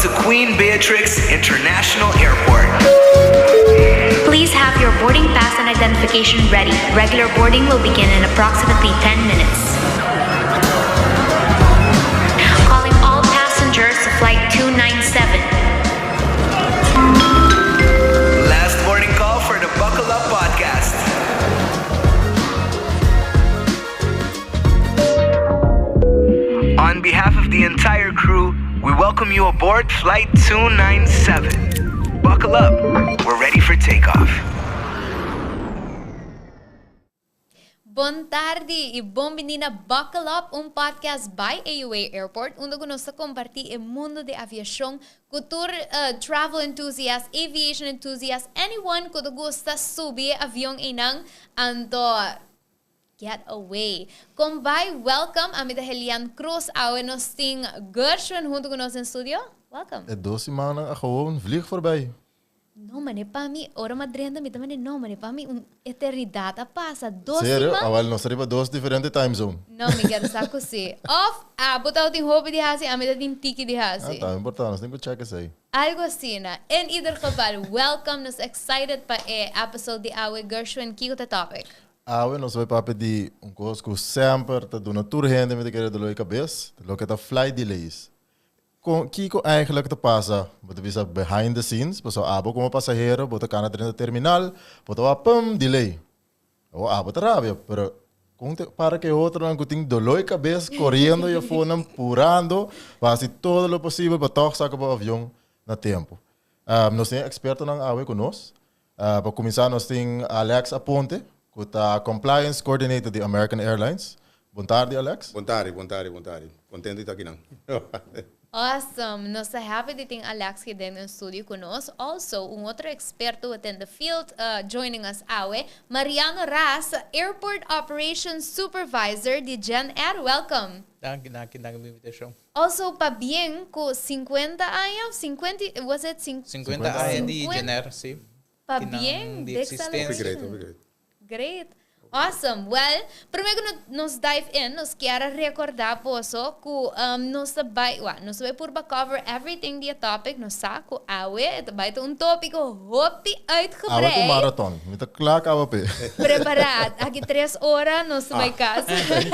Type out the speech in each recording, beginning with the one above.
to Queen Beatrix International Airport. Please have your boarding pass and identification ready. Regular boarding will begin in approximately 10 minutes. Calling all passengers to flight 297. Last boarding call for the Buckle Up podcast. On behalf of the entire crew, we welcome you aboard Flight 297. Buckle up. We're ready for takeoff. Buon tardi e bem-vindo a Buckle Up, podcast by AUA Airport, onde nós compartilhamos o mundo de aviação, cultura, travel enthusiast, aviation enthusiast, anyone que gosta de subir avião e não ando get away. Kom by, welcome a mida Helian Cruz, awe nos ting Gershwin junto con nos en studio. Welcome. Het 2 semanas gewoon vlieg voorbij. No, mane pa mi, ora madrenda mi tamane no, mane pa mi eternidade a passa 2 Sério? semanas. Awal nós arriba 2 diferentes time zone. No, mi quero saco se. Off, botar o ting hobby de hasi, a mida ting tiki de hasi. Tá importante, nós temos que checar isso aí. Algo assim, na. In ieder geval, welcome, nos excited pa episode de awe Gershwin, kiko te topic. Nós vamos pedir coisa que sempre está dando tour gente met de dolor de cabeça, lo que está flight delays. Kiko eigenlijk te passa, wat we zeggen behind the scenes, pues abo como passageiro, bota cana dentro do terminal, bota pum delay. O abo tá rabia, pero para que outro não tenha dolor de cabeça, correndo e fone empurrando, faz todo o possível para toch sacar o avião na tempo. Nós temos experto na AWE conosco. Para começar, nós temos Alex Aponte, que está Compliance Coordinator de American Airlines. Boa tarde, Alex. Boa tarde. Contente de estar aqui, não? Awesome. Nós estamos happy de ter Alex aqui dentro do estúdio conosco. Also, outro experto within the field joining us, awe, Mariano Ras, Airport Operations Supervisor de Gen Air. Welcome. Danke pela invitação. Also, pa bien, com 50 anos, 50, was it 50 anos de Gen Air, sim. Pa bien, de existência. Obrigado. Great. Awesome. Well, primeiro nos dive in, nos quero recordar poso que nos vai por cover everything the topic, nos saco awe, vai ter tópico hopi uitgebreid. Awe marathon, met een klaar AWP. Preparado. Aqui 3 horas nos vai casa.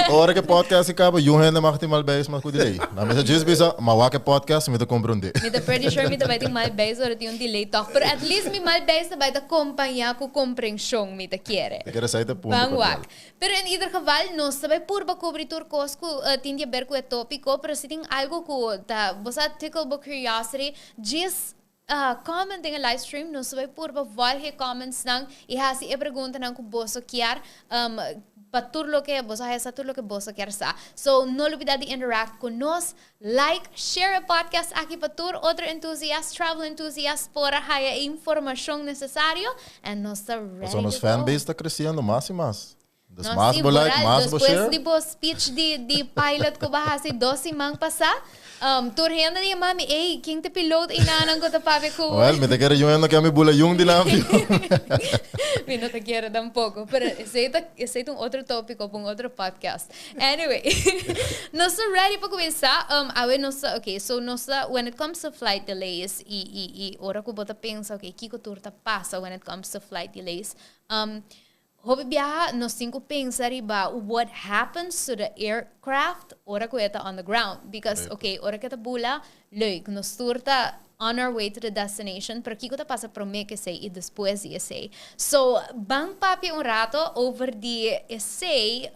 Ora que podcast acaba, Johan mag mal bij mas com delay. Na mesa just bisa, maar wakke podcast met compreender. Me da pretty sure me da vai ter mal base ora tem delay toch, pero at least me mal base vai da acompanhar com compreensão me da quer. Ik sair de ponto. Pero en ieder geval, no sabe purba cobertura cosco tinha ver com o tópico, pero se tem algo que tá, você tickle book curiosity, just comment em live stream, no sabe purba vários comments nang e hasi e pergunta nang que você quer patur lo que você essa tudo lo que você quer sa. So no olvidar de interact com nós, like, share o podcast aqui patur outro enthusiast, travel enthusiast para haya informação necessária and nós está ready. Então nos fanbase está crescendo mais e mais. Dus No, mais sí, like, mais después share. de speech de pilot ko ba hasi 2 semanas passar, turhenda de mami, hey, quem te piloto inanang ko ta papi ko. Well, me te quero Johan que me bula yung de lá. Me não te quero tampoco, pero esse é outro tópico para outro podcast. Anyway, nós estamos ready para começar. Okay, so when it comes to flight delays, e ora que bota pensa, okay, que turta passa when it comes to flight delays. Hobi biyaha, nós temos que pensar about what happens to the aircraft ora que está on the ground. Because, okay, ora que está bula, leuk, nós turta on our way to the destination, pero kiko ta passa para mim que sei e depois de essay. So, bang papi rato over the essay,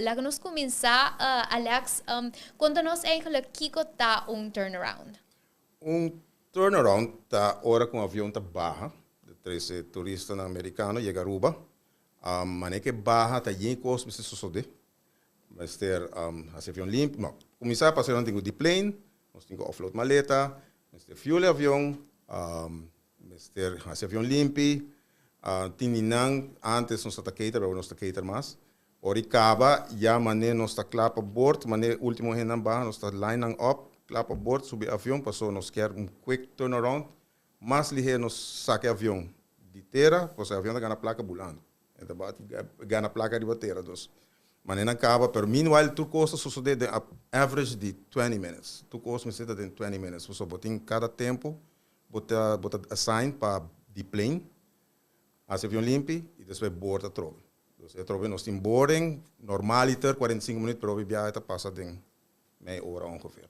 laga nos começar, Alex, conta-nos eigenlijk kiko ta turnaround. Turnaround, tá hora com o avião tá barra, de 13 turistas americanos, chega a Aruba. Mané que barra, tá bem costo, mas se suceder. Mas ter avião limpo, não. Começar a passar onde de plane, nós temos que offload maleta, nós temos fuel avião, nós temos avião limpo, tininang antes nós tá cater, nós tá cater mais. Oricaba, já mané nós tá clapa board, mané último henang barra, nós tá lining up, clapa board, subir avião, passou nós quer quick turnaround, mais ligeiro nós saque avião de terra, pois o avião tá ganhando placa bulando. Então, ganha placa de bateira dos. Mas não acaba, pero meanwhile, tu costa sucede de average de 20 minutes. Tu costa me senta de 20 minutes. So, botin cada tempo, bota assign para de plane, as avião limpo e depois borda a trove. Então, a trove nós tem boarding, normaliter 45 minutos, pero viagem passa de meia hora ongeveer.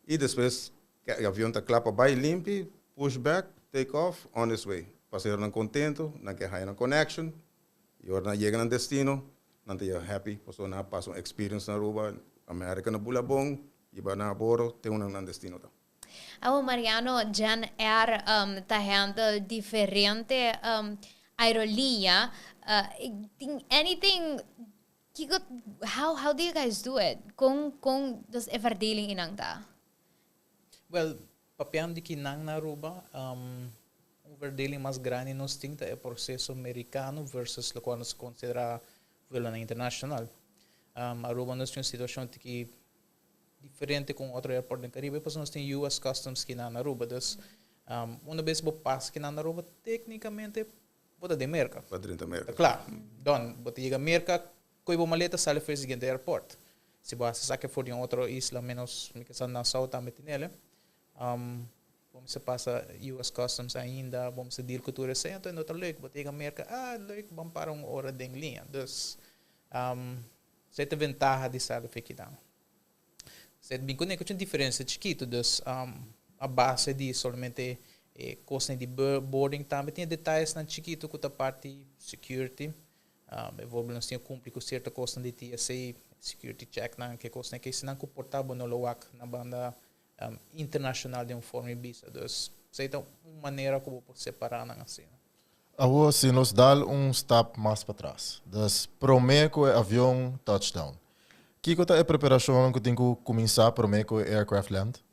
E depois, o avião está clapa bem limpo, push back, take off, on its way. Passageiro não contento, não quer high na connection, e agora chega no destino, não tem happy, pessoa não passa uma experience na Aruba, América na bula bom, e vai na bordo, tem um destino. Ao Mariano, Jan tá handle diferente aerolinha. Anything, how do you guys do it? Kung das verdeling inang ta? Well, papian de kinang na Aruba, verdeling mais grande nos tinta é processo americano versus o qual nos considera velo na internacional. Aruba nós temos uma situação que diferente com outro aeroporto no Caribe, porque nós temos US Customs que na Aruba. Então, uma vez que passa que na Aruba, tecnicamente, pode de merca. Para dentro da América. Claro, então, você chega a merca, coi a maleta, sai para o seguinte aeroporto. Se você sabe que for de outra isla, menos que está na South, também tem ele. Vamos se passa US Customs ainda, vamos se deal com tudo isso, então não está leuk, você chega a merca, leuk, vamos para uma hora de linha. Então, você tem vantagem de sair aqui dá. Você tem bem com diferença chiquito, então a base de somente costa de boarding também tem detalhes na chiquito com a parte security. Nós temos cumprir com certa costa de TSA, security check na que costa que se não comportável no LOAC na banda internacional de forma visa. Então, você tem uma maneira como separar assim. Agora, se nos dá step mais para trás, das prometo o avião touchdown. Que é a preparação que tem que começar para o aircraft land?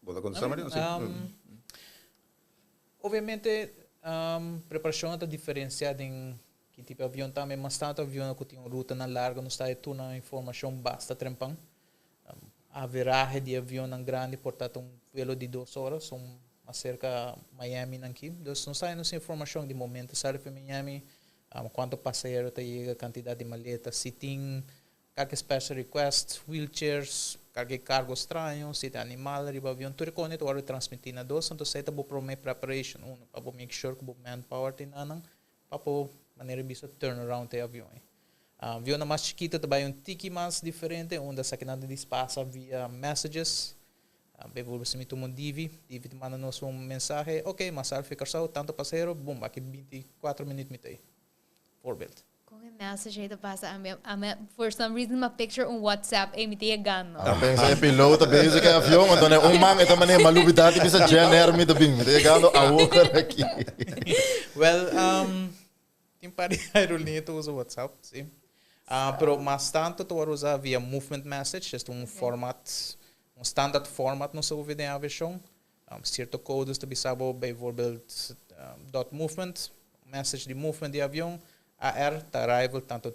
Pode acontecer, Mariano? Obviamente, preparação está diferenciada em que tipo de avião também, mas tanto avião que tem uma ruta na larga, não está aí na informação basta trempão. A viragem de avião na grande, portanto, velo de 2 horas, cerca Miami aqui. Então, não está aí nessa informação de momento, sai para Miami, quanto passageiro tem a quantidade de maleta, se tem qualquer special request, wheelchairs, qualquer cargo estranho, se tem animal, riba avião, tudo com isso, agora transmitir na dois, então você está para uma preparation, para make sure que o manpower tem nanang, para maneira de turnaround de avião. Avião na mais chiquita também tiki mais diferente, onde essa que nada passa via messages, você me toma DV manda nos mensagem, ok, mas fica só tanto passageiro, boom, aqui 24 minutos me tem. Voorbeeld. Kung yung message ito pasa, for some reason, ma-picture on WhatsApp, me tiya gano. Pensa yung piloto, basic yung avião, então é mang, ito man yung malubidade, bisa Jan me tabing, tiya gano, awokar aqui. Well, tem pari aerolinha que usa WhatsApp, sim. Pero mas tanto tu usa via movement message, este format, standard format no sa uvi de aviação, certo codes to bisabo, bijvoorbeeld dot movement, message de movement de avião, AR tá arrival tanto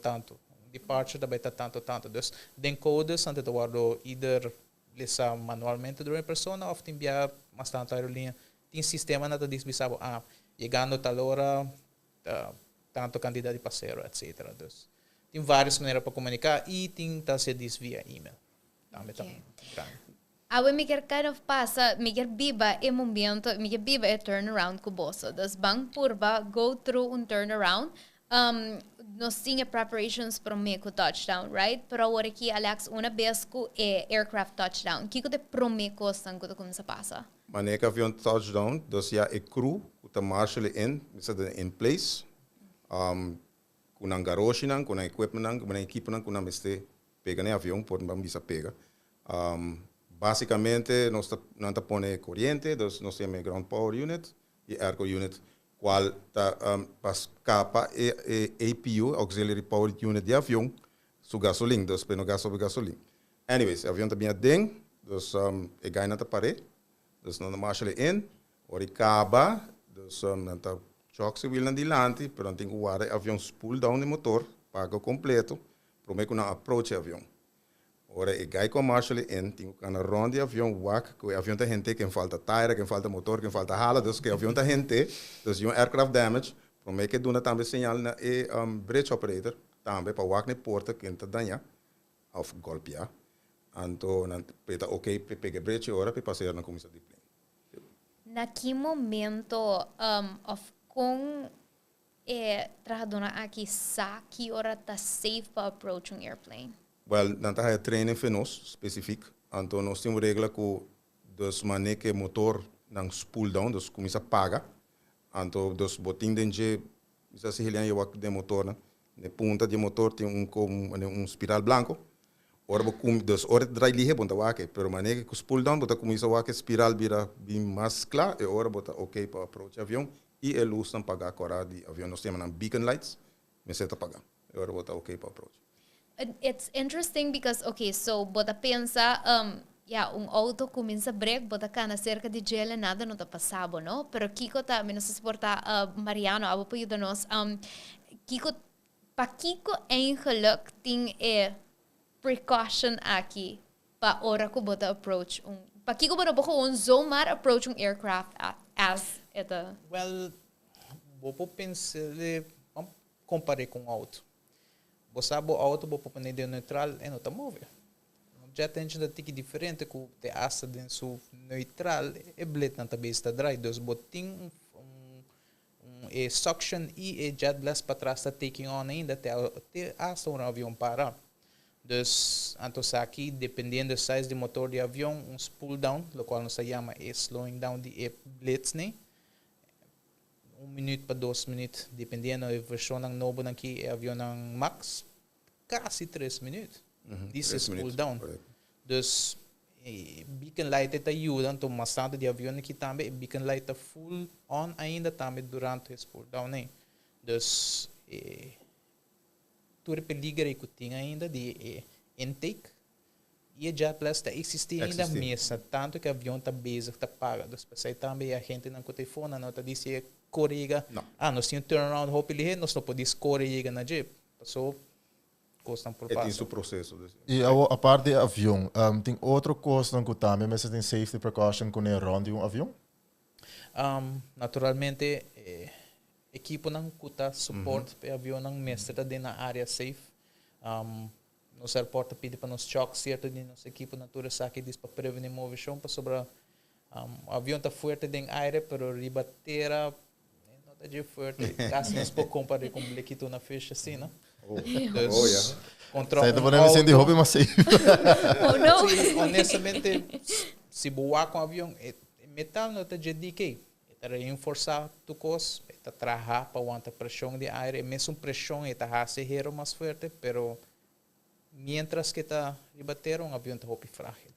departure também tá tanto dus den codes ante tu guardo either lisa manualmente durante persona ou tem via mas tanto aerolinha tem sistema na diz bisabo chegando tal hora tanto quantidade de passageiro etc. Dus tem várias maneiras para comunicar e tem tá se diz via email também Awe mi kind of pasa, mi biba e momento, mi biba e turnaround ko boso. Das bang purba go through un turnaround. Nos tinha preparations para o touchdown, right? Pero agora aqui, Alex, uma vez que é aircraft touchdown, o que você promete que começa a passar? Wanneer avião touchdown, dus ja, a crew, que marshal in, in place, com um garage, com um equipment, com uma equipe, com uma meste pega no avião, por uma bisa pega. Basicamente, nós não põe corrente, dus nós temos ground power unit e airco unit, qual pas capa APU, Auxiliary Power Unit de avião, su gasolina, dus peno gas sobre gasolina. Anyways, avião também é ding, dus gai na parede, dus não marcha in, ori caba, dus não tá choque wheel na dilante, pero não tem que guardar avião pull down de motor, paga completo, promete não approach avião. Ora, e gai com marcha in, tem que na ronda de avião wak, que o avião tem gente, quem falta tire, quem falta motor, quem falta hala, dus que avião tem gente, dus yung aircraft damage, Para que duna também sinal na bridge operator, também para o na porta que entra danha, ou golpear. Então, peta ok, pegue bridge ora para passar na comissão de plane. Na que momento of kung trajadona aqui sa que hora tá safe para approach um airplane? Well, dan tá training para nós específico. Então, nós temos regra que dos maneira que motor não spool down, dos começa a pagar. Então, dos botin dentro, bisa se helian eu de motor, né? Na ponta de motor tem um espiral branco. Ora, dos ora dry lihe bonta wake, pero maneira que spool down, bota começa a wake espiral vira bem mais claro, e ora bota ok para approach avião e a luz não pagar a de avião. Nós temos beacon lights, mas você tá pagar. E ora bota ok para approach. It's interesting because, okay, so bota pensa, auto comienza a break, bota cana cerca de gel nada não tá passado, não? Pero Kiko tá, menos se porta Mariano, abo pa nos, Kiko, pa Kiko eigenlijk tem precaution aqui pa ora ko bota approach pa Kiko ba boko zomaar approach aircraft as ita. Well, vou pensar, vamos comparar com o auto. Você sabe o auto, vou pôr de neutral e não está móvel. O jet engine é diferente que o asa dentro neutral e blade não está bem está dry. Então, botin suction e jet blast para trás está taking on ainda até asa um avião parar. Então, aqui, dependendo do size do motor do avião, spool down, o qual nós chama slowing down de blades, né? 1 minuto para 2 minutos, dependendo da versão ng novo ng avião ng Max, quase 3 minutos. This is spool down. Dus, beacon light ita ajuda, então, mas tanto de avião aqui também, beacon light está full on ainda também durante o spool down, né? Dus, tudo peligro que tinha ainda de intake e a jet blast existe ainda mesa tanto que o avião está basic está pago dos pessoas também a gente não tem telefone não está dizendo correga nós temos turnaround hope ele nós não podemos correga na jeep passou custa por passo esse processo e a parte do avião tem outro custo que também mas tem safety precaution com o round de avião naturalmente equipo não custa suporte para avião não mestra dentro da área safe. Nos aeroportos pede para nos choque certo de nossa equipo natura saque diz para prevenir movição para sobre o avião está forte dentro aire pero ribatera não está de forte assim nós podemos comparar com blequito na fecha assim não controle então podemos sentir hobby mas safe não honestamente se voar com o avião metal não está de DK para reforçar tu cos está trabalhar para aguentar pressão de ar mesmo pressão está hacer mais forte pero mientras que está rebater avião está muito frágil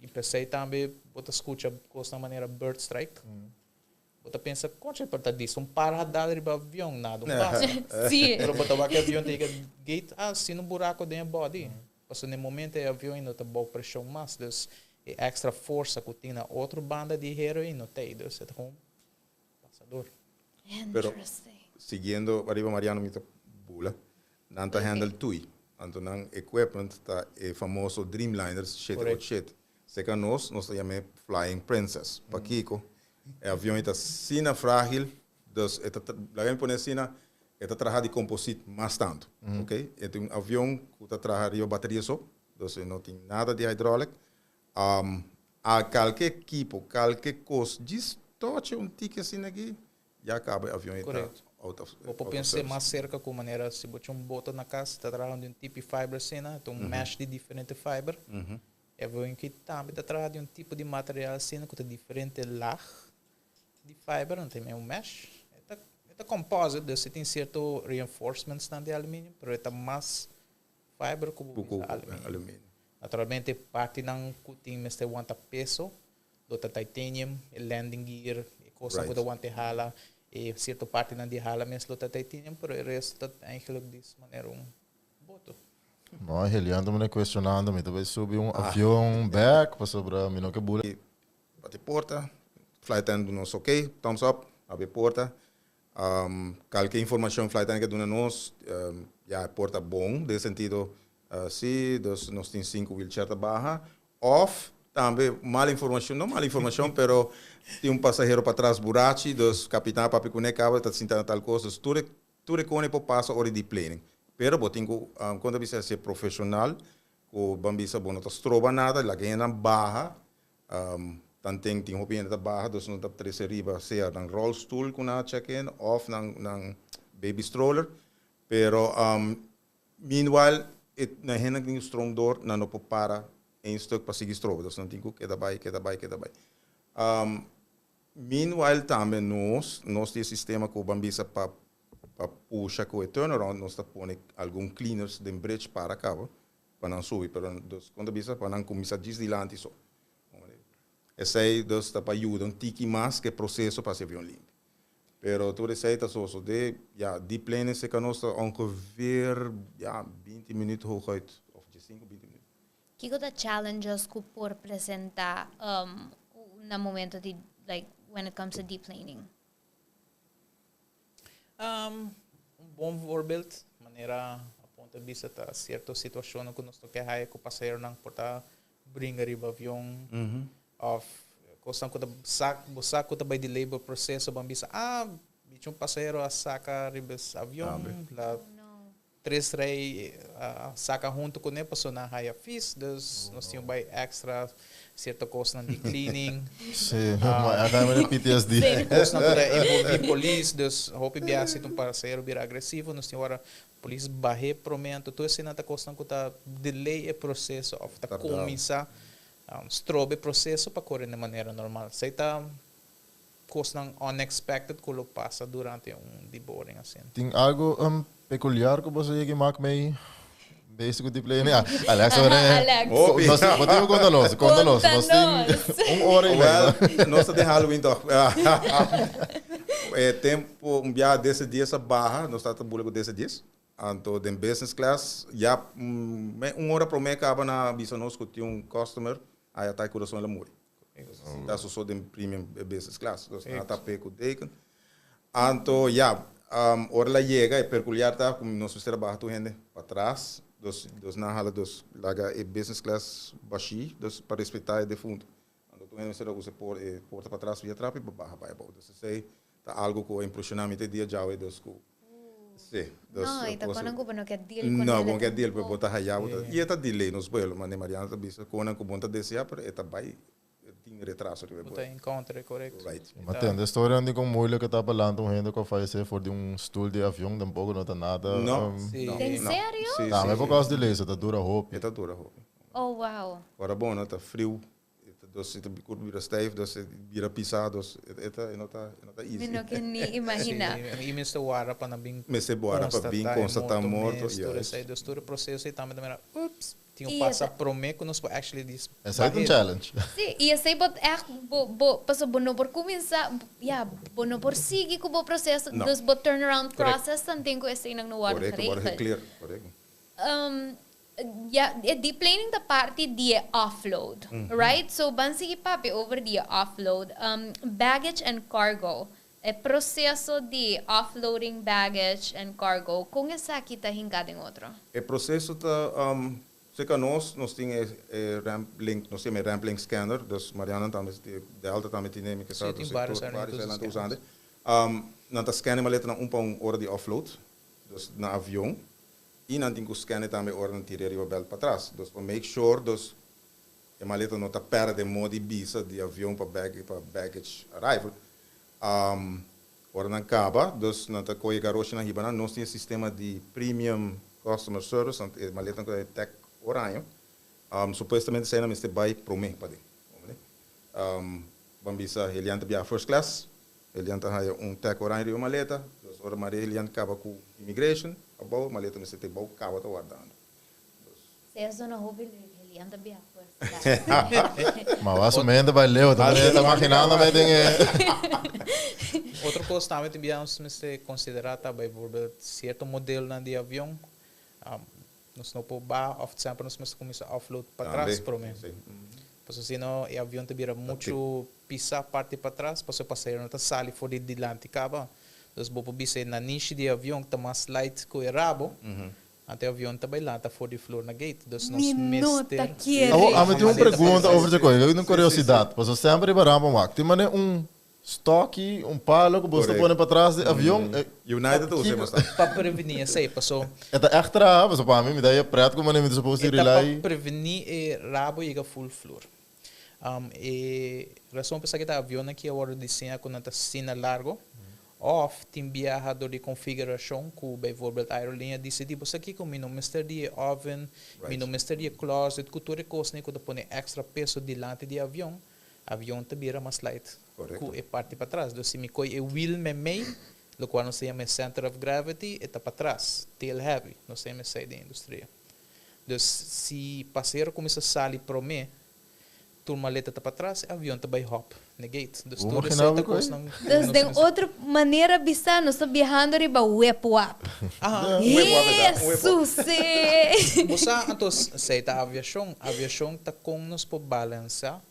e pensei também você escuta coisa da maneira bird strike você pensa concha para disso paradar de avião nada passa sim pero você vai que avião tem gate se no buraco dentro body porque no momento o avião ainda está boa pressão mais dus extra força que tem na outra banda de heroína tem dus é com passador pero seguindo arriba Mariano me bula nanta handle tui anto nang equipment tá famoso Dreamliners shit seca nós chamamos Flying Princess pa Kiko é avião está sina frágil dos eta lagan pone sina eta trabalha de composite mais tanto ok é um avião que tá trabalha bateria só dos não tem nada de hidráulico a qualquer equipo qualquer coisa distote ticket assim aqui já acaba o avião está out of ou para pensar mais cerca com maneira se botar botão na casa está trabalhando de um tipo de fibra assim então mesh de diferente fiber é avião que também está trabalhando de um tipo de material assim que tem diferente laag de fiber não tem mesmo mesh é composite você tem certo reinforcements de alumínio mas é mais fiber como alumínio naturalmente parte ng kuting mas wanta peso do titanium landing gear coisa que wanta hala certa parte ng di hala mas do titanium pero o resto eigenlijk dessa maneira boto não ele anda me questionando me talvez subir avião back para sobre me não que bula bate porta flight attendant nos ok thumbs up abre porta qualquer informação flight attendant que dona nos já porta bom de sentido se nós temos 5 wheelchair barra off também mala informação, não mala informação, pero tem passageiro para trás burachi, dos capitão papi kune caba, tá sentando tal coisa, tudo kone po passa hora de planning. Pero botingo quando você ser profissional, o bambisa bono tá stroba nada, lá ganha na barra, tanteng ting hopi na barra, dos não tá três riba, seja nang roll stool kuna check-in, off nang baby stroller, pero meanwhile na henang ting strong door na no po para een stuk para seguir stroba, dos não tingo queda vai. Meanwhile também nós tem sistema com bambisa para puxa com o turnaround, nós tá pondo algum cleaners de bridge para cá, para não subir, pero quando bisa para não começar desdilante só. Esse aí dos tá para ajudar um tiki mais que processo para ser avião limpo. Pero tudo isso aí tá só de deep plane se que nós tá ongeveer 20 minutos hooguit of 15 20 minutos. Que coisa challenges que por apresentar no momento de like when it comes to deep planing? Bom voorbeeld, maneira a ponta de vista tá certa situação que nós toque aí com passageiro não porta brinca riba avião of costan ko saco também de labor processo bambisa bicho passageiro a saca ribas avião lá três rei saca junto com ele passou na raia fiz nós tínhamos bem extra certa coisa de cleaning acaba de PTSD coisa de polícia dus hope biasa um parceiro vir agressivo nós tínhamos agora polícia barre promento tudo assim nada coisa que tá delay o processo of tá começar strobe processo para correr de maneira normal sei tá coisa unexpected que lo passa durante deboarding assim tem algo peculiar que você gemaakt mee bezig met die plane? Ja, Alex, conta-nos. Nós temos hora e meia. Nós temos Halloween toch? Tempo dia desse dia essa barra, nós estamos trabalhando desse dia. Então, em business class, já hora para mim acaba na bisa nós que tinha customer, aí até coração ele morre. Está só de premium business class, nós está peco deken. Então, hora lá chega é peculiar tá, como nós trabalhamos tu gente para trás. Dos na hala dos laga e business class baixi dos para respeitar o defunto. Quando tu vem ser usa porta para trás via trap e barra vai bom. Então sei tá algo que impressionante dia já é dos co. Sim, dos. Não, e tá quando não quer deal com não, não quer deal para botar hayá. E tá delay nos boelo, mas Mariana tá bisa quando que bonta desse para eta vai tem retraso que vai. Tá encontre correto. Right. Mas tem a história onde com moeilijk het falando gente que faz voor de stoel de avião tampouco não tá nada. Não. Tem sério? Não, mas por causa de leis, tá dura roupa. Tá dura roupa. Oh, wow. Agora bom, não tá frio. Dus het vira stijf, dus het vira pisado, dus het não tá easy. Não que nem imaginar. E me se boara para não bem. Me se boara para bem constatar morto. Dus todo o processo e também ups. Tinha passa prometo nos actually this. Essa é um challenge. Sim, e esse bot passo bono por começar, bono por seguir com o processo, dos bot turnaround process, tanto que esse não war correto. Deep planing da parte de offload, right? So bansigi papi over the offload, baggage and cargo. O processo de offloading baggage and cargo, como essa aqui tá hingado em outro? O processo tá Zeker nós temos ramp link scanner, dus Mariana também de alta também tem que saber que vários eilandes usando. Nós scannen maar na hora de offload, dus na avião, e nós temos que scannen também hora de tirar o belt para trás, dus para make sure dus a maleta não está perde modi bisa de avião para baggage arrival. Hora na acaba, dus nós tá coi garoto na ribana, nós temos sistema de premium customer service, a maleta com tech oranje. Supostamente zijn er mensen bij promé pade. Bambisa Helianta via first class. Helianta ha tech oranje uma maleta. Dus ora Maria Helianta acaba com immigration. Abou maleta mensen te bou acaba te guardando. Vocês não ouvem Helianta via first class. Maar was om heen bij Leo, dan imaginando met dingen. Outra coisa também temos que considerar bijvoorbeeld certo modelo de avião. Nós não podemos of sempre nós começamos a offload para trás para mim. Porque senão o avião te vira muito pisar parte para trás, para o passageiro não está sali fora de delante acaba. Então vou bisa na niche de avião que está mais light com o rabo. Até o avião também lá está fora de flor na gate. Dus nós Minuta mister. que Me tem uma pergunta over de coisa. Eu não curiosidade. Porque sempre baramba mak. Tem um estoque, palo que você põe para trás do avião. United usa mas tá. Para prevenir, sei, passou. É extra, mas para mim me dá preto como nem me supposed to rely. Para prevenir rabo e full flor. E razão para que o avião aqui agora desenha com uma cena largo. Of tem viajador de configuração que bijvoorbeeld aerolinha decide você aqui com meu mister de oven, meu mister de closet, que tudo coisa nem quando põe extra peso delante do avião te vira mais light, que é parte para trás. Então se me coi o wheel me lo qual não se chama center of gravity, está para trás, tail heavy, não se chama sai da indústria. Então se passageiro começa a sair para mim, maleta está para trás, o avião também hop na gate. Dus de outra maneira bizarra, nós estamos viajando riba web-wap. Jesus! Você, então, sei a aviação está com nos para balançar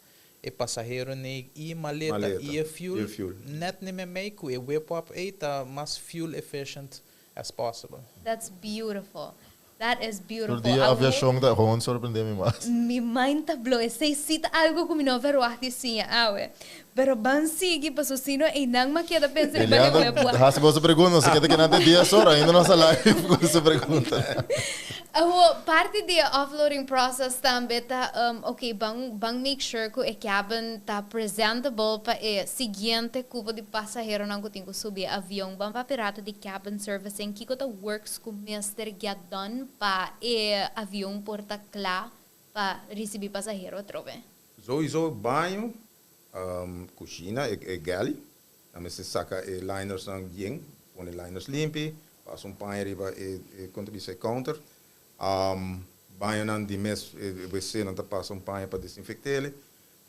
e passageiro e maleta e fuel. Net nem me que o web-wap está mais fuel efficient as possible. That's beautiful. That is beautiful. Por dia a aviação está gewoon surpreendendo mais. Mi mind está blow. Sei cita algo como não ver o artista awe. Pero ban sigi paso sino e nang maqueda pensa em banho é boa. Há se você pergunta, você quer que não tem dia só ainda nossa live com essa pergunta. Parte de offloading process também tá bang make sure que o cabin tá presentable para o seguinte cubo de passageiro não que tem que subir avião bang para pirata de cabin servicing que tá works com mister get done para avião porta clá para receber passageiro trove. Sowieso banho, cozinha e galley. A me se saca liners ng ying, põe liners limpi, passa panho riba e contribui counter. Banho nan di mes WC nan passa panho para desinfectar ele.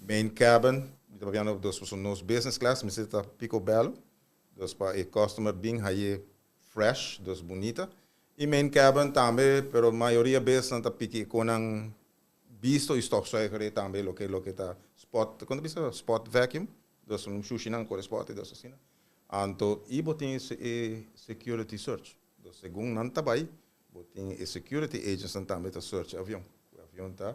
Main cabin, we trabalhando dos nos business class, me se tá picobello, dos para customer being aí fresh, dos bonita. E main cabin também, pero maioria vezes nan tá pique com ang visto e stofzuiger também lo que tá spot, quando bisa spot vacuum, dos sushi nan corresponde dos assim. Anto e botin security search. Dos segundo nan tabai, botin security agents nan também tá search avião. O avião tá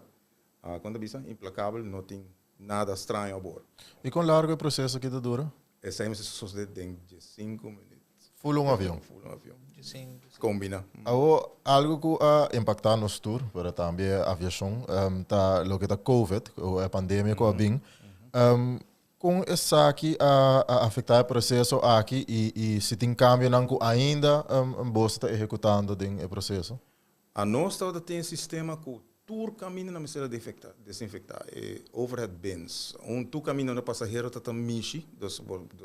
quando bisa implacável, não tem nada estranho a bordo. E com largo processo que dura? Essa é sucede de 5 minutos. Full avião. Combina. Algo que impacta nos tour, para também a aviação, tá lo que tá COVID, a pandemia com a bing. Com essa aqui a afetar o processo aqui e se tem cambio não ainda você está executando o processo. A nós tem um sistema que tour caminho na miséria desinfectar overhead bins. Tu caminho na passageiro tá mishi, dos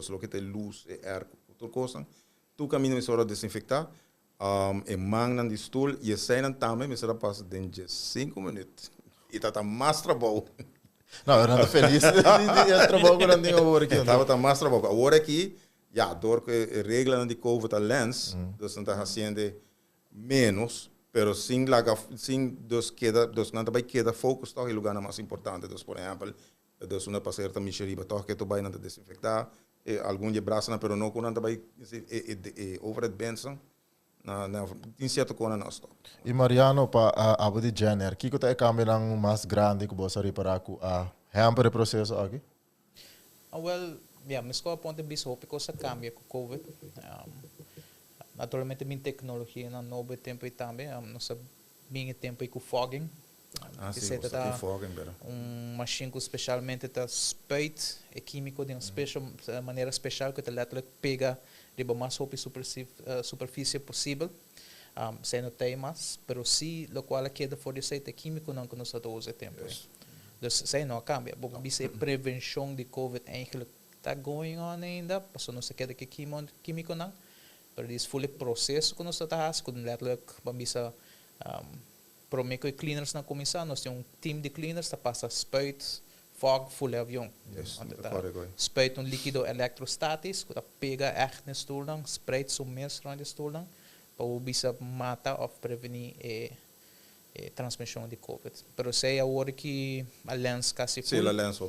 lo que tem luz e ar, tudo coisa. Tu caminho na miséria desinfectar. Mang nan di stoel, je zei dan também, mas ela passa dentro de 5 minutos. E tá mais trabalho. Não, eu não estou feliz de trabalho que não tenho agora aqui. Tá mais trabalho. Agora aqui, door que regra de COVID a lens, dus não tá fazendo menos, pero sin dos não também queda focus toch em lugar mais importante. Dus por exemplo, dus uma passageira também cheriba, toch que tu vai não desinfectar, algum de braço não, pero não com não também overhead benção. Tem certo coisa nós. E Mariano para a de Jenner, que é o câmera mais grande que você reparar com a hamper processo aqui? Mas com a ponto de vista porque se cambia com COVID. Naturalmente minha tecnologia não novo tempo e também, nossa minha tempo e com fogging. Sim, fogging, machine que especialmente tá spuit e químico de uma maneira especial que letterlijk pega de mais roupa superfície possível. Sem não tem mais, pero se o qual queda fora de químico não que nós usa tempo. Dus sem não cambia. Porque bisa prevenção de COVID eigenlijk está going on ainda, passou não se queda que químico não. Pero is fully processo que nós está fazendo, letterlijk bisa para mim que cleaners na comissão, nós temos team de cleaners que passa spuit fog full avião. Spuit líquido elektrostatisch, que pega echt na stoel dan, spreidt zo mes rond de stoel dan, para bisa mata of prevenir transmissão de COVID. Pero sei agora que a lens quase full. Sim, a lens.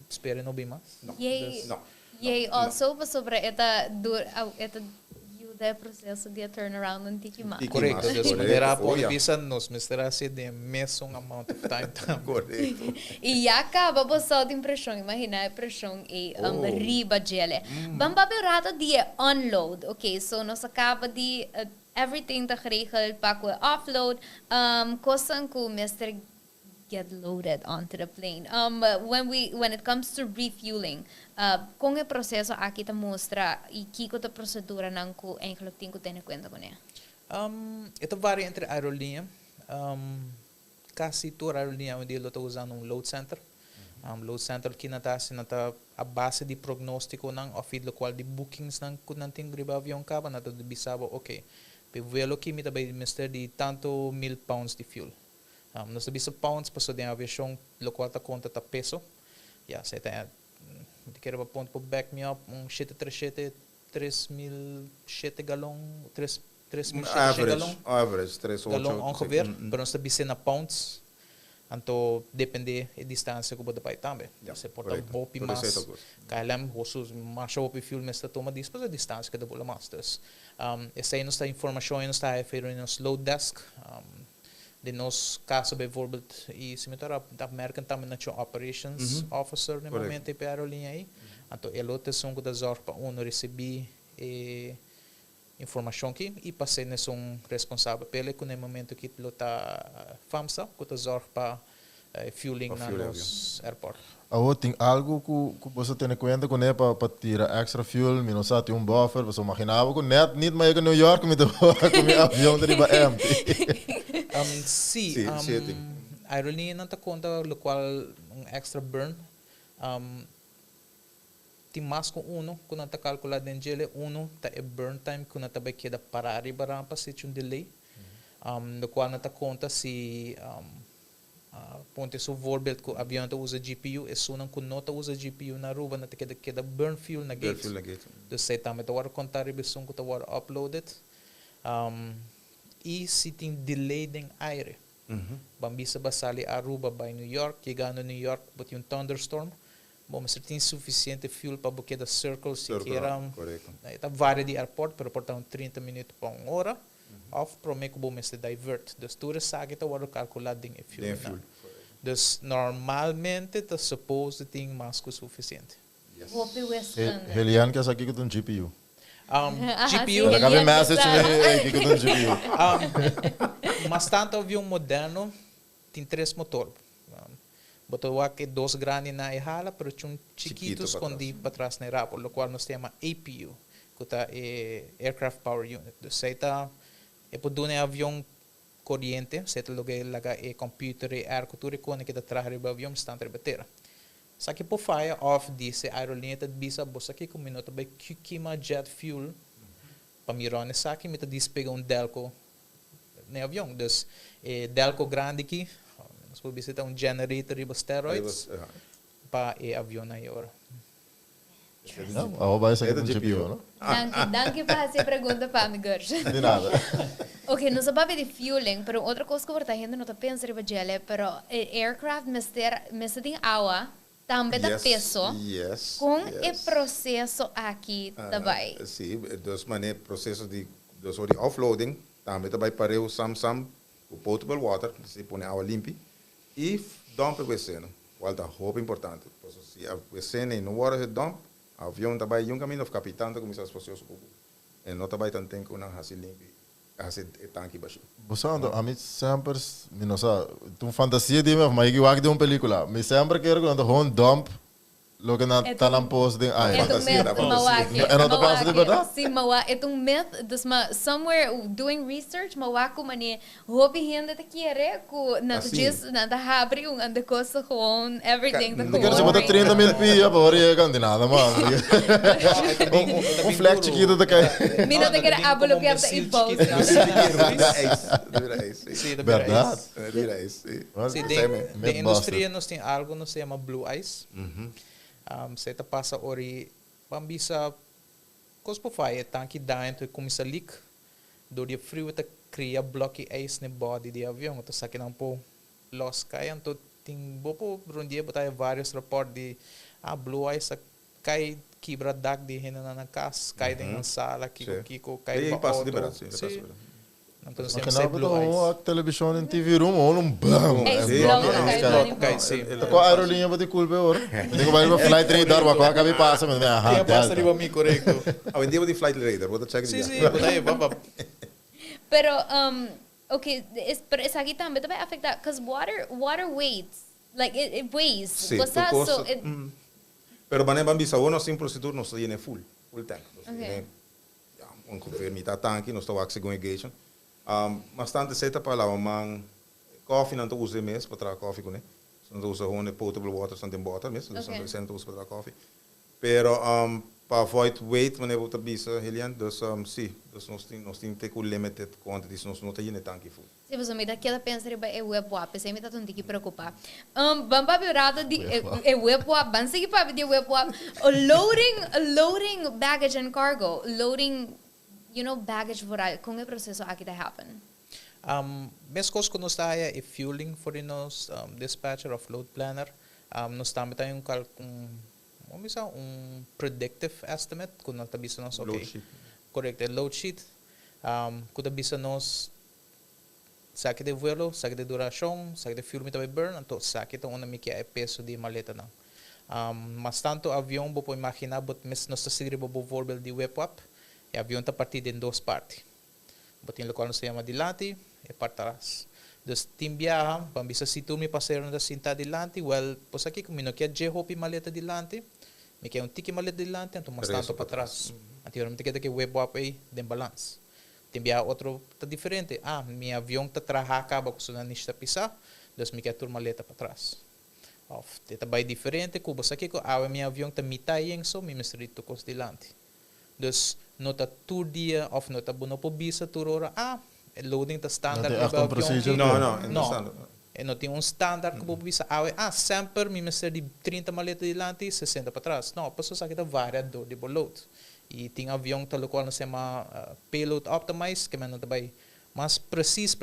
Espero não bem mais. Não. E also sobre esta é processo de turnaround ng tiki mas. Correcto. Mas, Dus correcto. manera Oh, po, yeah. bisa nos, Mr. Asi, de mesong amount of time também. Correto. E acaba bosa de impressão, imagina a pressão e riba gele. Bamba rato de unload. Okay, so nós acaba de everything tá geregeld para offload. Kosan ko Mr. get loaded onto the plane. When it comes to refueling, kung e processo aqui ta mostra e kiko ta procedura nang ko eigenlijk tinko tene kwenta ko niya. Ito varia entre aerolínea. Casi toda aerolínea onde ele está usando um load center. Load center que nata a base de prognóstico ng ofid lo qual de bookings ng kunanting griba avião kaba nata de bisabo okay. Pe vuelo que me também mister de tanto £1,000 de fuel. Nós sabemos pounds passo de aviação lo qual ta conta ta peso. Ja, você tem de querer ponto para back me up 3.007 galão 3.007 galão. Average, 3,8. Galão ongeveer, pero nós sabemos na pounds. Então, depende da distância que você vai também. Você pode bopi mais. KLM, você mais bopi fuel, mas toma depois a distância que você vai mais. Essa aí nossa informação nos está feita no load desk. De nos caso, bijvoorbeeld, e se meter da merken também na operations officer no momento para a aerolínea aí. Então, ele tem som que da zorg para receber informação que e passei nesse responsável pelo que no momento que ele está FAMSA que está zorg para fueling na nos airport. Tem algo que você tem em conta com ele para tirar extra fuel, não sabe buffer, você imaginava que net niet mais que New York com o avião deriva empty. Sim, a aerolínea não está conta o qual extra burn tem mais com quando está calculado em gele, está é burn time, quando está vai queda parar e barang para se delay, no qual não está conta se ponte so voorbeeld que o avião usa GPU, é só não que não usa GPU na rua, não tem que burn fuel na gate. Então sei também tá hora contar e som que tá hora uploaded. E se tem delay em aire, bambisa basali Aruba by New York, chegando a New York, bote thunderstorm. Bom, mas tem suficiente fuel para buquê da Circle, se queiram. Está várias de airport, pero portam 30 minutos para uma hora. Of prometo que bom mas divert. Dus tu sabe que hora calculado em fuel. Dus normalmente está suposto que tem mais que suficiente. Hope Western. Helian que essa aqui com GPU. GPU. Acabei message aqui com GPU. Mas tanto avião moderno tem 3 motores. Botou aqui 2 grandes na hala, pero tinham chiquitos escondidos para trás na rapa, o qual nos chama APU, que é Aircraft Power Unit. Então, é por um avião corrente, se é lugar lá é computer e ar cultura que está atrás do avião está entre batera. Só que por fire off disse a aerolínea está bisa bossa aqui com minuto vai queima jet fuel para mirar nessa aqui me está despega Delco no avião. Então, Delco grande aqui nós podemos visitar generator e steroids para o avião na hora. Não, vai ser com GPU, não? Danke para essa pergunta para mim, Gersh. De nada. Ok, não sabemos de fueling, pero outra coisa que eu estou não está pensando em gele, pero aircraft mestre tem água, também dá peso. Com o processo aqui também. Sim, dos mané processo de offloading, também vai para o Samsung, o potable water, se põe água limpa. E dump o WC, volta roupa importante. Se a WC não water dump, o avião também um caminho do capitão da comissão espacial e não também tem que uma assim limpa, assim tanque baixo. Você anda a mim sempre, não sei, tu fantasia de mim, mas eu acho de uma película, mas sempre quero quando hon dump lo que na talang post din ay. Itong myth, mawaki. Ano to pa sa ba? Si mawa, itong myth, dus somewhere doing research, mawako man ni, hopi hindi ta kiere, ku na just na ta habri yung ande ko sa hon, everything ta ko. Kaya sa bata 30,000 piya, pawari ka, hindi nada man. Flag chiquito ta kay. Mina ta kira abulo kaya ta impose. Verdad. Sí, de industria nos tem algo no se llama blue ice. Você tá passa ori bambisa cospo fire tanque dentro começa leak do dia frio tá cria bloque ice no body de avião então saque não pô los cai então tem bopo um dia botar vários reportes de blue ice cai quebra dag de rena na casa, cai dentro da sala, kiko, cai Ele ba passa auto. liberado, sim. Então Maar sempre je nou bedoelt a televisão em TV room, um bam. É Sim, explode, não, cai não, no cai, animal. sim. Com a aerolinha vou ter culpa agora. Digo, vai para flight radar, vai com a cabeça passa, mas Tinha passa riba mi, correcto. Ah, em dia de flight radar, vou check Sim, it sim, por aí, baba. Pero, okay, pero essa aqui também vai afetar, because water weighs, like it weighs. Sim, Basta, tu so costa- it, Pero bane bambisa uno sin procedure no tiene full tank. Okay. Ongeveer niet dat tanki, no sta wax going engagement. Maar tante zeta para lá, man koffie não usa mes para koffie com né. Não usa gewoon potable water são tem bottle mes, dus Okay. não senta usa para koffie. Pero para avoid weight wanneer we dat bisa Helian, dus sim, dus nós tem ter com limited quantities, nós não tem tanki full. se você me dá aquela pensar é web wap, você me tá tão que preocupar. Vamos para o lado de web wap, vamos seguir para de web wap. Loading baggage and cargo, loading, baggage voral, como é o processo aqui da happen? Mes coisas que nós está é fueling for nos dispatcher of load planner. Nós também tem um predictive estimate quando nós bisa nós Load okay. sheet. Correct, load sheet. Quando bisa nós saque de vuelo, saque de duração, saque de fuel vai burn, então saque então uma mica é peso de maleta não. Mas tanto avião vou imaginar, but mes nós está seguir vou vorbel de webwap, e avião está partido em duas partes. Botin local não se chama dilante e para trás. Dus tim viaja, pambisa si tu mi passaram da cinta dilante, well, pos aqui como não quer je hopi maleta dilante, me quer tiki maleta dilante, então mas tanto para trás. Anteriormente quer que webwap aí den balance. Tim viaja outro tá diferente. Mi avião tá traha acaba com sua nista pisar, dus me quer tur maleta para trás. Of, teta bem diferente, kubo sa kiko, mi avião tá mitayeng so, mi mesrito kos dilante. Dus nota tur dia of nota bono po bisa turora, loading tá standard Não tem ba procedure. Não. E não tem standard que po bisa sempre mi mesre di 30 maleta dilante, 60 para trás. Não, passo sa kita variador de load. E tem avião tal qual não se chama payload optimize, que não tá bem mais preciso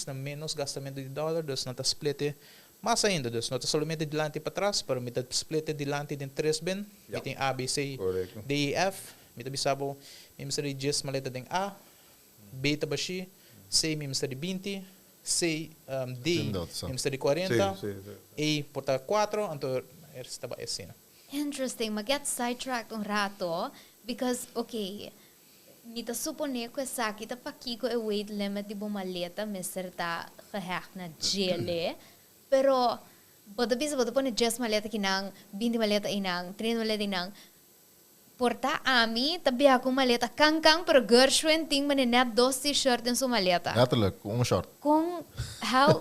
na menos gastamento de dólar, dus não tá split mais ainda, dus não tá somente dilante para trás, pero me tá split dilante de 3 bin, Yeah. tem A, B, C, Correcto. D, E, F, me tá bisabo, me mesre di 10 maleta de A, B tá baixi, C me mesre di 20, C, D me mesre di 40, E porta 4, então esta ba assim. Interesting, mag-get sidetracked un rato, because, okay, mita supone que essa aqui tá pa kiko e weight limit de bom maleta, mister tá gehecht na gele, pero, bota bisa bota pone 10 maleta kinang, 20 maleta inang, 30 maleta inang, porta ami, tabi ako maleta kang, pero Gershwin ting man net 2 t-shirt in sua maleta. Letterlijk, short. Com, how,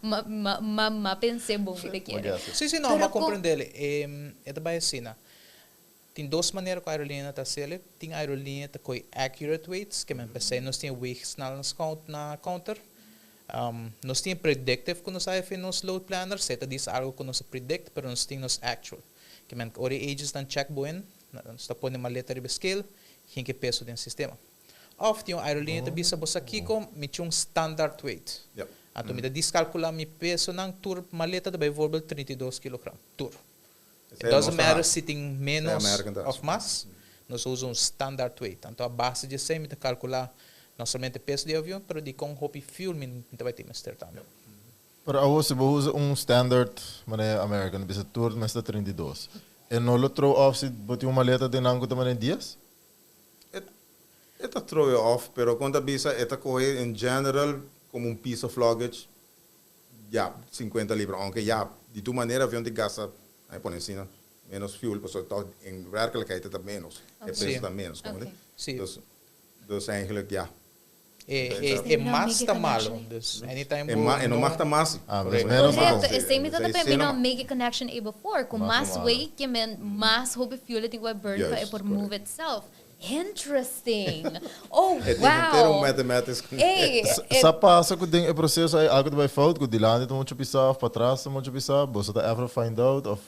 ma pensei bom que quer. Sim, não, mas compreender. É também assim, tem duas maneiras que a aerolínea está sendo. Tem a aerolínea que tem accurate weights, que pensei nós tem weights na counter. Nós tem predictive que nós fazemos nos load planner, seta diz algo que nós predict, pero nós tem nos actual. Que ori ages dan check buin, nós está pondo uma letra de scale, que peso do sistema. Of tem a aerolínea que bisa bosa kiko, me tinha standard weight. Yep. Então, me descalcular meu peso ng tour maleta da verbal 32 kg. Tour. It doesn't matter se tem menos of mass, nós usamos standard weight. Então, a base de 100, me calcular não somente peso de avião, mas de com hopi fuel, me vai ter mister também. Pero ako se usa standard mané American bisa tour mas 32. E no lo throw off se boti uma maleta de nango também dias? Esta throw you off, pero quando a bisa, esta coge em general como um piece of luggage, 50 libras. Aunque de tu maneira, avião de gasta, aí põe assim, menos fuel, porque em werkelijkheid está menos. É peso está menos, como Okay. Sim. Dus eigenlijk, É mais tá malo. Anytime en no mag más. Ah, Correct. menos Correto, ako. esse me tá Sim, também não sim, make a connection e before, com Mas mais kumara. weight que men mais hope fuel it vai burn Yes, para por correct. move itself. Interesting. Oh, Het is een term wow. mathematics. Ei, Sa passa que o processo aí algo vai fout, que de lá então muito pisar, para trás muito pisar, você tá ever find out of